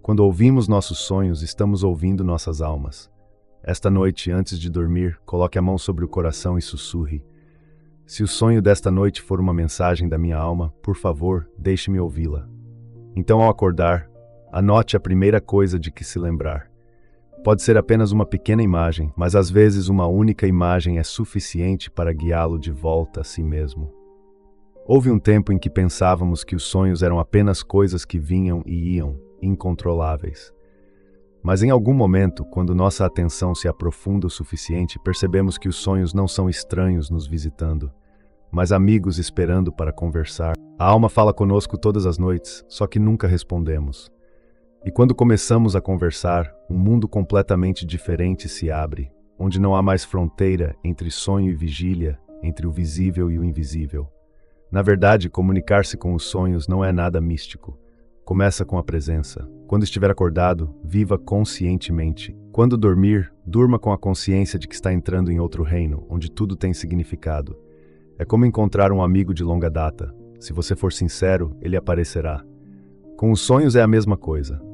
Speaker 1: Quando ouvimos nossos sonhos, estamos ouvindo nossas almas. Esta noite, antes de dormir, coloque a mão sobre o coração e sussurre: se o sonho desta noite for uma mensagem da minha alma, por favor, deixe-me ouvi-la. Então, ao acordar, anote a primeira coisa de que se lembrar. Pode ser apenas uma pequena imagem, mas às vezes uma única imagem é suficiente para guiá-lo de volta a si mesmo. Houve um tempo em que pensávamos que os sonhos eram apenas coisas que vinham e iam, incontroláveis. Mas em algum momento, quando nossa atenção se aprofunda o suficiente, percebemos que os sonhos não são estranhos nos visitando, mas amigos esperando para conversar. A alma fala conosco todas as noites, só que nunca respondemos. E quando começamos a conversar, um mundo completamente diferente se abre, onde não há mais fronteira entre sonho e vigília, entre o visível e o invisível. Na verdade, comunicar-se com os sonhos não é nada místico. Começa com a presença. Quando estiver acordado, viva conscientemente. Quando dormir, durma com a consciência de que está entrando em outro reino, onde tudo tem significado. É como encontrar um amigo de longa data. Se você for sincero, ele aparecerá. Com os sonhos é a mesma coisa.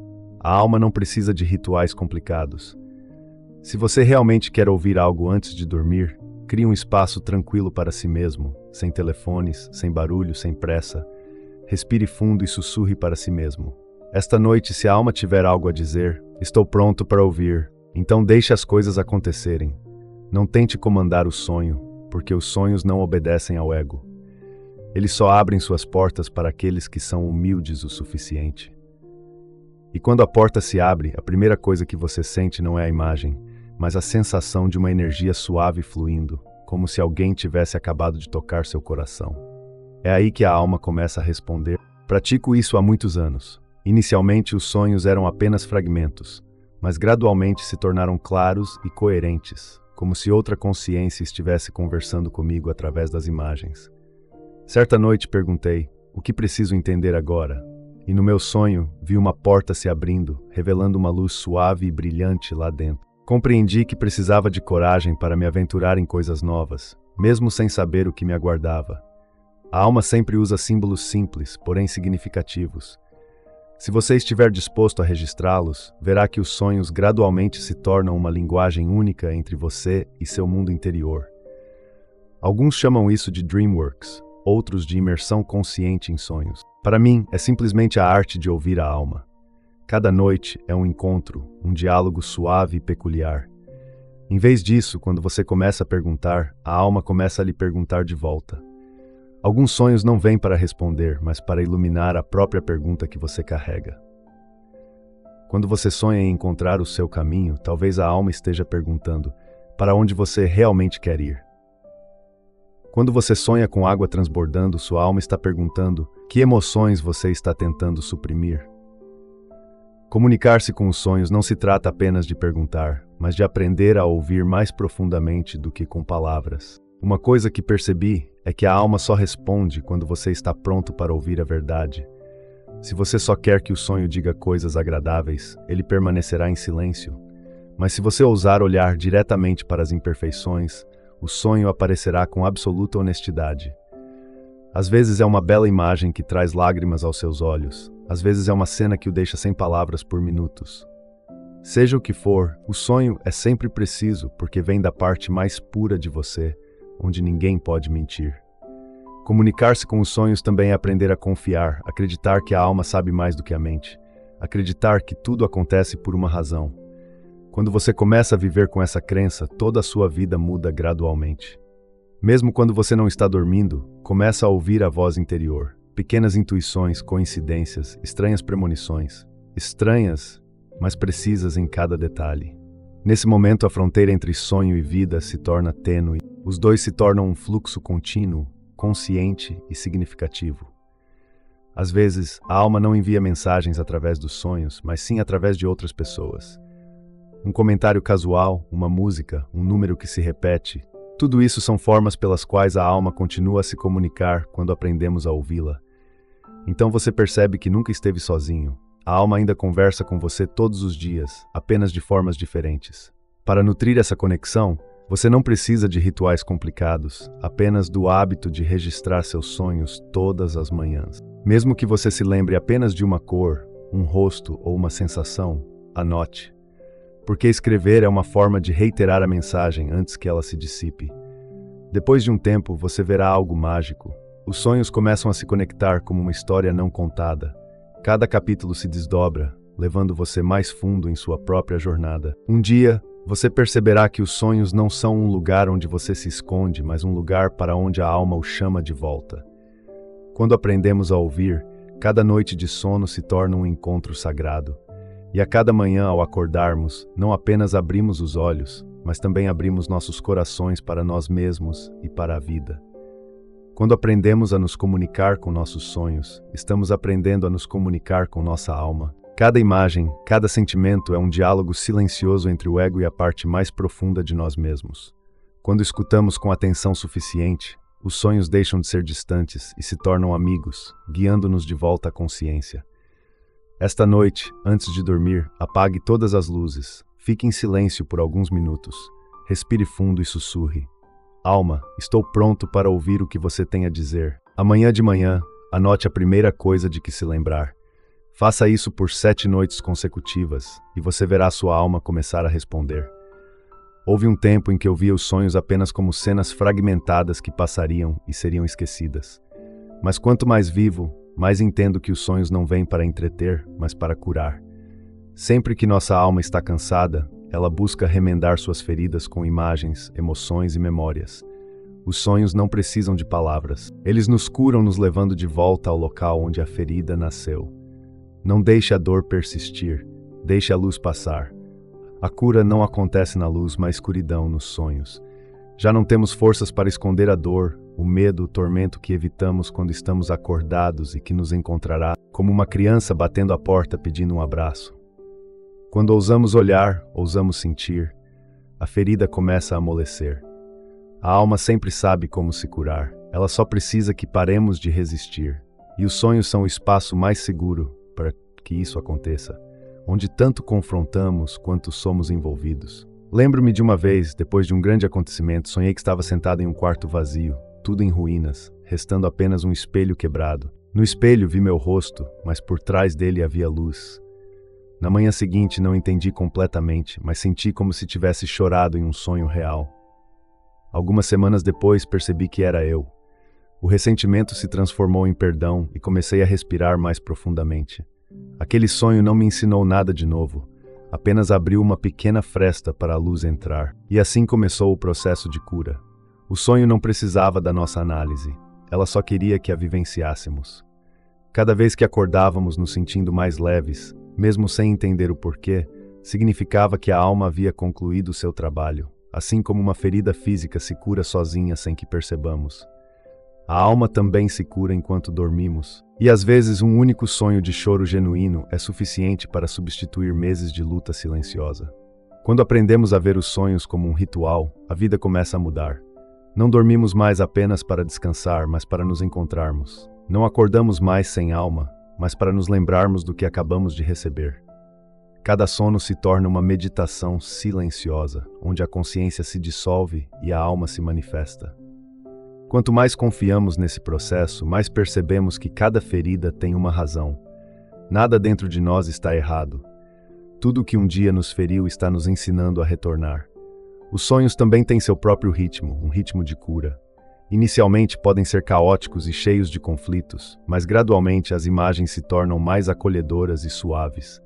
Speaker 1: A alma não precisa de rituais complicados. Se você realmente quer ouvir algo antes de dormir, crie um espaço tranquilo para si mesmo, sem telefones, sem barulho, sem pressa. Respire fundo e sussurre para si mesmo. Esta noite, se a alma tiver algo a dizer, estou pronto para ouvir. Então deixe as coisas acontecerem. Não tente comandar o sonho, porque os sonhos não obedecem ao ego. Eles só abrem suas portas para aqueles que são humildes o suficiente. E quando a porta se abre, a primeira coisa que você sente não é a imagem, mas a sensação de uma energia suave fluindo, como se alguém tivesse acabado de tocar seu coração. É aí que a alma começa a responder. Pratico isso há muitos anos. Inicialmente, os sonhos eram apenas fragmentos, mas gradualmente se tornaram claros e coerentes, como se outra consciência estivesse conversando comigo através das imagens. Certa noite perguntei, o que preciso entender agora? E no meu sonho, vi uma porta se abrindo, revelando uma luz suave e brilhante lá dentro. Compreendi que precisava de coragem para me aventurar em coisas novas, mesmo sem saber o que me aguardava. A alma sempre usa símbolos simples, porém significativos. Se você estiver disposto a registrá-los, verá que os sonhos gradualmente se tornam uma linguagem única entre você e seu mundo interior. Alguns chamam isso de Dreamworks, outros de imersão consciente em sonhos. Para mim, é simplesmente a arte de ouvir a alma. Cada noite é um encontro, um diálogo suave e peculiar. Em vez disso, quando você começa a perguntar, a alma começa a lhe perguntar de volta. Alguns sonhos não vêm para responder, mas para iluminar a própria pergunta que você carrega. Quando você sonha em encontrar o seu caminho, talvez a alma esteja perguntando, para onde você realmente quer ir? Quando você sonha com água transbordando, sua alma está perguntando, que emoções você está tentando suprimir? Comunicar-se com os sonhos não se trata apenas de perguntar, mas de aprender a ouvir mais profundamente do que com palavras. Uma coisa que percebi é que a alma só responde quando você está pronto para ouvir a verdade. Se você só quer que o sonho diga coisas agradáveis, ele permanecerá em silêncio. Mas se você ousar olhar diretamente para as imperfeições, o sonho aparecerá com absoluta honestidade. Às vezes é uma bela imagem que traz lágrimas aos seus olhos. Às vezes é uma cena que o deixa sem palavras por minutos. Seja o que for, o sonho é sempre preciso porque vem da parte mais pura de você, onde ninguém pode mentir. Comunicar-se com os sonhos também é aprender a confiar, acreditar que a alma sabe mais do que a mente, acreditar que tudo acontece por uma razão. Quando você começa a viver com essa crença, toda a sua vida muda gradualmente. Mesmo quando você não está dormindo, começa a ouvir a voz interior. Pequenas intuições, coincidências, estranhas premonições. Estranhas, mas precisas em cada detalhe. Nesse momento, a fronteira entre sonho e vida se torna tênue. Os dois se tornam um fluxo contínuo, consciente e significativo. Às vezes, a alma não envia mensagens através dos sonhos, mas sim através de outras pessoas. Um comentário casual, uma música, um número que se repete, tudo isso são formas pelas quais a alma continua a se comunicar quando aprendemos a ouvi-la. Então você percebe que nunca esteve sozinho. A alma ainda conversa com você todos os dias, apenas de formas diferentes. Para nutrir essa conexão, você não precisa de rituais complicados, apenas do hábito de registrar seus sonhos todas as manhãs. Mesmo que você se lembre apenas de uma cor, um rosto ou uma sensação, anote. Porque escrever é uma forma de reiterar a mensagem antes que ela se dissipe. Depois de um tempo, você verá algo mágico. Os sonhos começam a se conectar como uma história não contada. Cada capítulo se desdobra, levando você mais fundo em sua própria jornada. Um dia, você perceberá que os sonhos não são um lugar onde você se esconde, mas um lugar para onde a alma o chama de volta. Quando aprendemos a ouvir, cada noite de sono se torna um encontro sagrado. E a cada manhã, ao acordarmos, não apenas abrimos os olhos, mas também abrimos nossos corações para nós mesmos e para a vida. Quando aprendemos a nos comunicar com nossos sonhos, estamos aprendendo a nos comunicar com nossa alma. Cada imagem, cada sentimento é um diálogo silencioso entre o ego e a parte mais profunda de nós mesmos. Quando escutamos com atenção suficiente, os sonhos deixam de ser distantes e se tornam amigos, guiando-nos de volta à consciência. Esta noite, antes de dormir, apague todas as luzes, fique em silêncio por alguns minutos, respire fundo e sussurre. Alma, estou pronto para ouvir o que você tem a dizer. Amanhã de manhã, anote a primeira coisa de que se lembrar. Faça isso por 7 noites consecutivas, e você verá sua alma começar a responder. Houve um tempo em que eu via os sonhos apenas como cenas fragmentadas que passariam e seriam esquecidas. Mas quanto mais vivo, mais entendo que os sonhos não vêm para entreter, mas para curar. Sempre que nossa alma está cansada, ela busca remendar suas feridas com imagens, emoções e memórias. Os sonhos não precisam de palavras. Eles nos curam, nos levando de volta ao local onde a ferida nasceu. Não deixe a dor persistir. Deixe a luz passar. A cura não acontece na luz, mas escuridão nos sonhos. Já não temos forças para esconder a dor, o medo, o tormento que evitamos quando estamos acordados e que nos encontrará como uma criança batendo a porta pedindo um abraço. Quando ousamos olhar, ousamos sentir, a ferida começa a amolecer. A alma sempre sabe como se curar, ela só precisa que paremos de resistir. E os sonhos são o espaço mais seguro para que isso aconteça, onde tanto confrontamos quanto somos envolvidos. Lembro-me de uma vez, depois de um grande acontecimento, sonhei que estava sentado em um quarto vazio, tudo em ruínas, restando apenas um espelho quebrado. No espelho vi meu rosto, mas por trás dele havia luz. Na manhã seguinte não entendi completamente, mas senti como se tivesse chorado em um sonho real. Algumas semanas depois percebi que era eu. O ressentimento se transformou em perdão e comecei a respirar mais profundamente. Aquele sonho não me ensinou nada de novo, apenas abriu uma pequena fresta para a luz entrar. E assim começou o processo de cura. O sonho não precisava da nossa análise, ela só queria que a vivenciássemos. Cada vez que acordávamos nos sentindo mais leves, mesmo sem entender o porquê, significava que a alma havia concluído seu trabalho, assim como uma ferida física se cura sozinha sem que percebamos. A alma também se cura enquanto dormimos, e às vezes um único sonho de choro genuíno é suficiente para substituir meses de luta silenciosa. Quando aprendemos a ver os sonhos como um ritual, a vida começa a mudar. Não dormimos mais apenas para descansar, mas para nos encontrarmos. Não acordamos mais sem alma, mas para nos lembrarmos do que acabamos de receber. Cada sono se torna uma meditação silenciosa, onde a consciência se dissolve e a alma se manifesta. Quanto mais confiamos nesse processo, mais percebemos que cada ferida tem uma razão. Nada dentro de nós está errado. Tudo que um dia nos feriu está nos ensinando a retornar. Os sonhos também têm seu próprio ritmo, um ritmo de cura. Inicialmente podem ser caóticos e cheios de conflitos, mas gradualmente as imagens se tornam mais acolhedoras e suaves.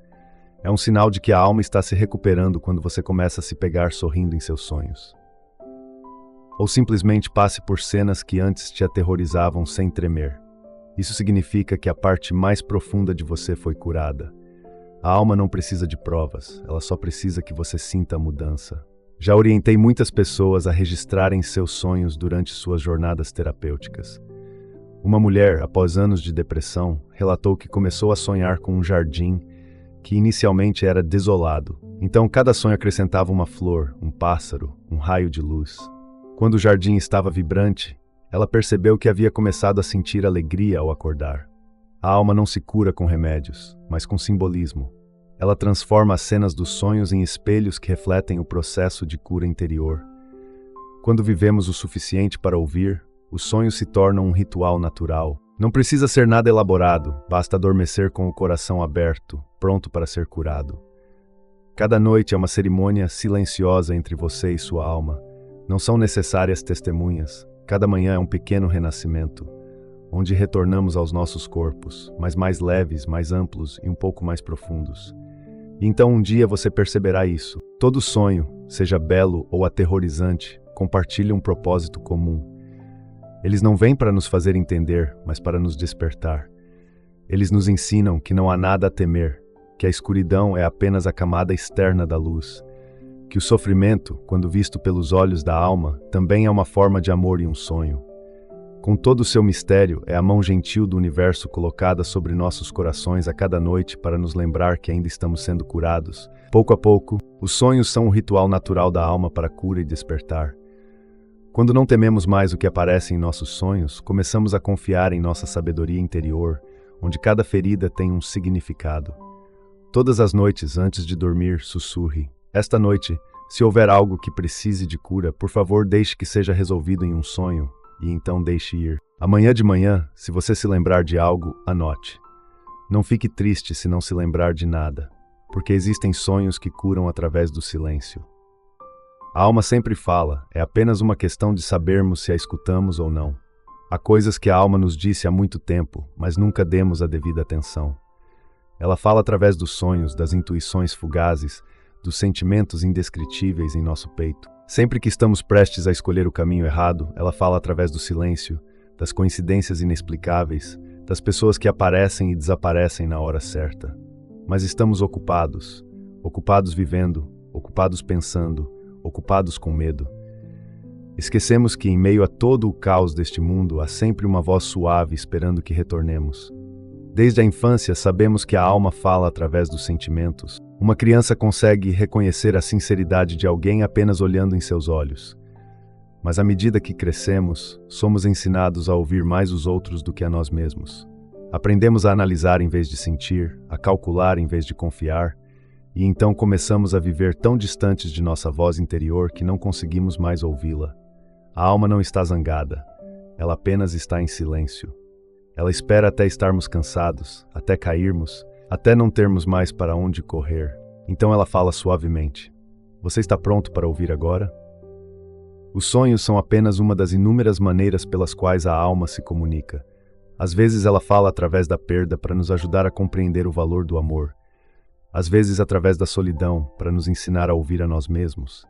Speaker 1: É um sinal de que a alma está se recuperando quando você começa a se pegar sorrindo em seus sonhos. Ou simplesmente passe por cenas que antes te aterrorizavam sem tremer. Isso significa que a parte mais profunda de você foi curada. A alma não precisa de provas, ela só precisa que você sinta a mudança. Já orientei muitas pessoas a registrarem seus sonhos durante suas jornadas terapêuticas. Uma mulher, após anos de depressão, relatou que começou a sonhar com um jardim que inicialmente era desolado. Então cada sonho acrescentava uma flor, um pássaro, um raio de luz. Quando o jardim estava vibrante, ela percebeu que havia começado a sentir alegria ao acordar. A alma não se cura com remédios, mas com simbolismo. Ela transforma as cenas dos sonhos em espelhos que refletem o processo de cura interior. Quando vivemos o suficiente para ouvir, os sonhos se tornam um ritual natural. Não precisa ser nada elaborado, basta adormecer com o coração aberto, pronto para ser curado. Cada noite é uma cerimônia silenciosa entre você e sua alma. Não são necessárias testemunhas. Cada manhã é um pequeno renascimento, onde retornamos aos nossos corpos, mas mais leves, mais amplos e um pouco mais profundos. E então um dia você perceberá isso. Todo sonho, seja belo ou aterrorizante, compartilha um propósito comum. Eles não vêm para nos fazer entender, mas para nos despertar. Eles nos ensinam que não há nada a temer, que a escuridão é apenas a camada externa da luz, que o sofrimento, quando visto pelos olhos da alma, também é uma forma de amor e um sonho. Com todo o seu mistério, é a mão gentil do universo colocada sobre nossos corações a cada noite para nos lembrar que ainda estamos sendo curados. Pouco a pouco, os sonhos são um ritual natural da alma para cura e despertar. Quando não tememos mais o que aparece em nossos sonhos, começamos a confiar em nossa sabedoria interior, onde cada ferida tem um significado. Todas as noites, antes de dormir, sussurre: esta noite, se houver algo que precise de cura, por favor deixe que seja resolvido em um sonho, e então deixe ir. Amanhã de manhã, se você se lembrar de algo, anote. Não fique triste se não se lembrar de nada, porque existem sonhos que curam através do silêncio. A alma sempre fala, é apenas uma questão de sabermos se a escutamos ou não. Há coisas que a alma nos disse há muito tempo, mas nunca demos a devida atenção. Ela fala através dos sonhos, das intuições fugazes, dos sentimentos indescritíveis em nosso peito. Sempre que estamos prestes a escolher o caminho errado, ela fala através do silêncio, das coincidências inexplicáveis, das pessoas que aparecem e desaparecem na hora certa. Mas estamos ocupados, ocupados vivendo, ocupados pensando, ocupados com medo. Esquecemos que, em meio a todo o caos deste mundo, há sempre uma voz suave esperando que retornemos. Desde a infância, sabemos que a alma fala através dos sentimentos. Uma criança consegue reconhecer a sinceridade de alguém apenas olhando em seus olhos. Mas à medida que crescemos, somos ensinados a ouvir mais os outros do que a nós mesmos. Aprendemos a analisar em vez de sentir, a calcular em vez de confiar, e então começamos a viver tão distantes de nossa voz interior que não conseguimos mais ouvi-la. A alma não está zangada, ela apenas está em silêncio. Ela espera até estarmos cansados, até cairmos, até não termos mais para onde correr. Então ela fala suavemente. Você está pronto para ouvir agora? Os sonhos são apenas uma das inúmeras maneiras pelas quais a alma se comunica. Às vezes ela fala através da perda para nos ajudar a compreender o valor do amor. Às vezes através da solidão, para nos ensinar a ouvir a nós mesmos.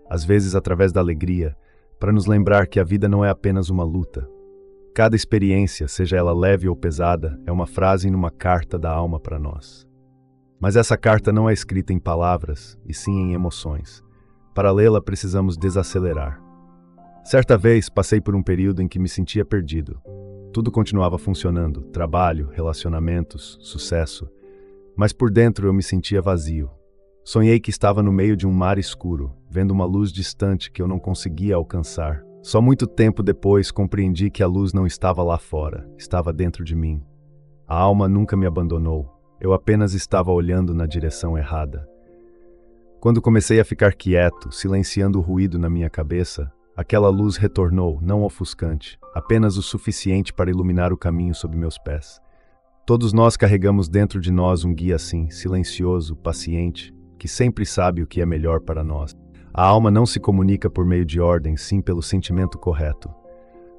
Speaker 1: Às vezes através da alegria, para nos lembrar que a vida não é apenas uma luta. Cada experiência, seja ela leve ou pesada, é uma frase numa carta da alma para nós. Mas essa carta não é escrita em palavras, e sim em emoções. Para lê-la, precisamos desacelerar. Certa vez, passei por um período em que me sentia perdido. Tudo continuava funcionando, trabalho, relacionamentos, sucesso. Mas por dentro eu me sentia vazio. Sonhei que estava no meio de um mar escuro, vendo uma luz distante que eu não conseguia alcançar. Só muito tempo depois compreendi que a luz não estava lá fora, estava dentro de mim. A alma nunca me abandonou, eu apenas estava olhando na direção errada. Quando comecei a ficar quieto, silenciando o ruído na minha cabeça, aquela luz retornou, não ofuscante, apenas o suficiente para iluminar o caminho sob meus pés. Todos nós carregamos dentro de nós um guia assim, silencioso, paciente, que sempre sabe o que é melhor para nós. A alma não se comunica por meio de ordem, sim pelo sentimento correto.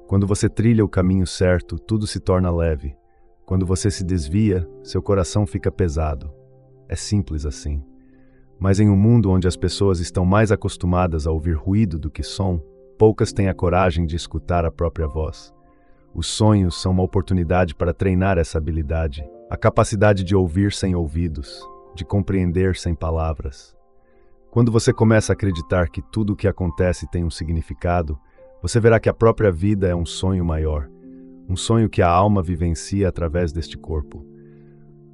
Speaker 1: Quando você trilha o caminho certo, tudo se torna leve. Quando você se desvia, seu coração fica pesado. É simples assim. Mas em um mundo onde as pessoas estão mais acostumadas a ouvir ruído do que som, poucas têm a coragem de escutar a própria voz. Os sonhos são uma oportunidade para treinar essa habilidade, a capacidade de ouvir sem ouvidos, de compreender sem palavras. Quando você começa a acreditar que tudo o que acontece tem um significado, você verá que a própria vida é um sonho maior, um sonho que a alma vivencia através deste corpo.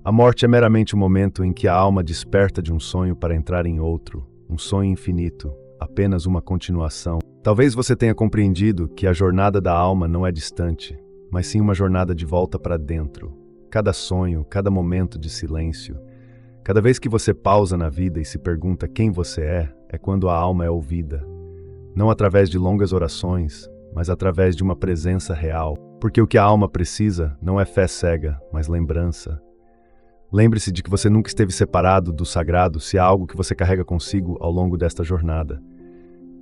Speaker 1: A morte é meramente o momento em que a alma desperta de um sonho para entrar em outro, um sonho infinito, apenas uma continuação. Talvez você tenha compreendido que a jornada da alma não é distante, mas sim uma jornada de volta para dentro. Cada sonho, cada momento de silêncio, cada vez que você pausa na vida e se pergunta quem você é quando a alma é ouvida. Não através de longas orações, mas através de uma presença real. Porque o que a alma precisa não é fé cega, mas lembrança. Lembre-se de que você nunca esteve separado do sagrado se há algo que você carrega consigo ao longo desta jornada.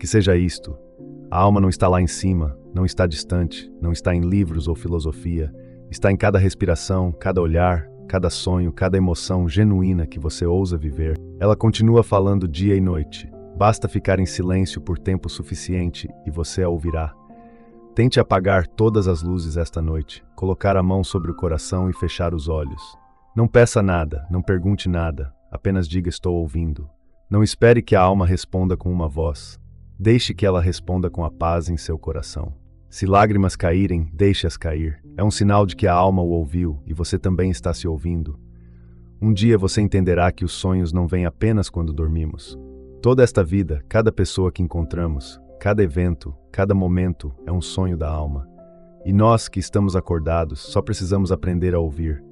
Speaker 1: Que seja isto. A alma não está lá em cima, não está distante, não está em livros ou filosofia. Está em cada respiração, cada olhar, cada sonho, cada emoção genuína que você ousa viver. Ela continua falando dia e noite. Basta ficar em silêncio por tempo suficiente e você a ouvirá. Tente apagar todas as luzes esta noite, colocar a mão sobre o coração e fechar os olhos. Não peça nada, não pergunte nada, apenas diga estou ouvindo. Não espere que a alma responda com uma voz. Deixe que ela responda com a paz em seu coração. Se lágrimas caírem, deixe-as cair. É um sinal de que a alma o ouviu e você também está se ouvindo. Um dia você entenderá que os sonhos não vêm apenas quando dormimos. Toda esta vida, cada pessoa que encontramos, cada evento, cada momento é um sonho da alma. E nós que estamos acordados só precisamos aprender a ouvir.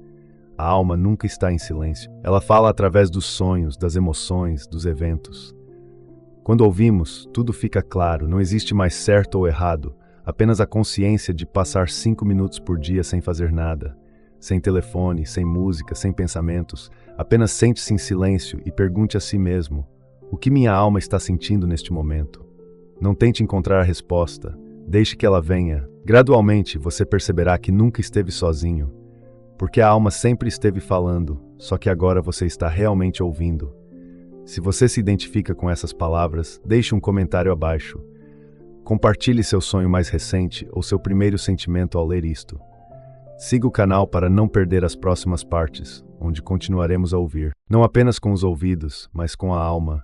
Speaker 1: A alma nunca está em silêncio. Ela fala através dos sonhos, das emoções, dos eventos. Quando ouvimos, tudo fica claro, não existe mais certo ou errado. Apenas a consciência de passar 5 minutos por dia sem fazer nada, sem telefone, sem música, sem pensamentos. Apenas sente-se em silêncio e pergunte a si mesmo: o que minha alma está sentindo neste momento? Não tente encontrar a resposta, deixe que ela venha. Gradualmente você perceberá que nunca esteve sozinho, porque a alma sempre esteve falando, só que agora você está realmente ouvindo. Se você se identifica com essas palavras, deixe um comentário abaixo. Compartilhe seu sonho mais recente ou seu primeiro sentimento ao ler isto. Siga o canal para não perder as próximas partes, onde continuaremos a ouvir, não apenas com os ouvidos, mas com a alma,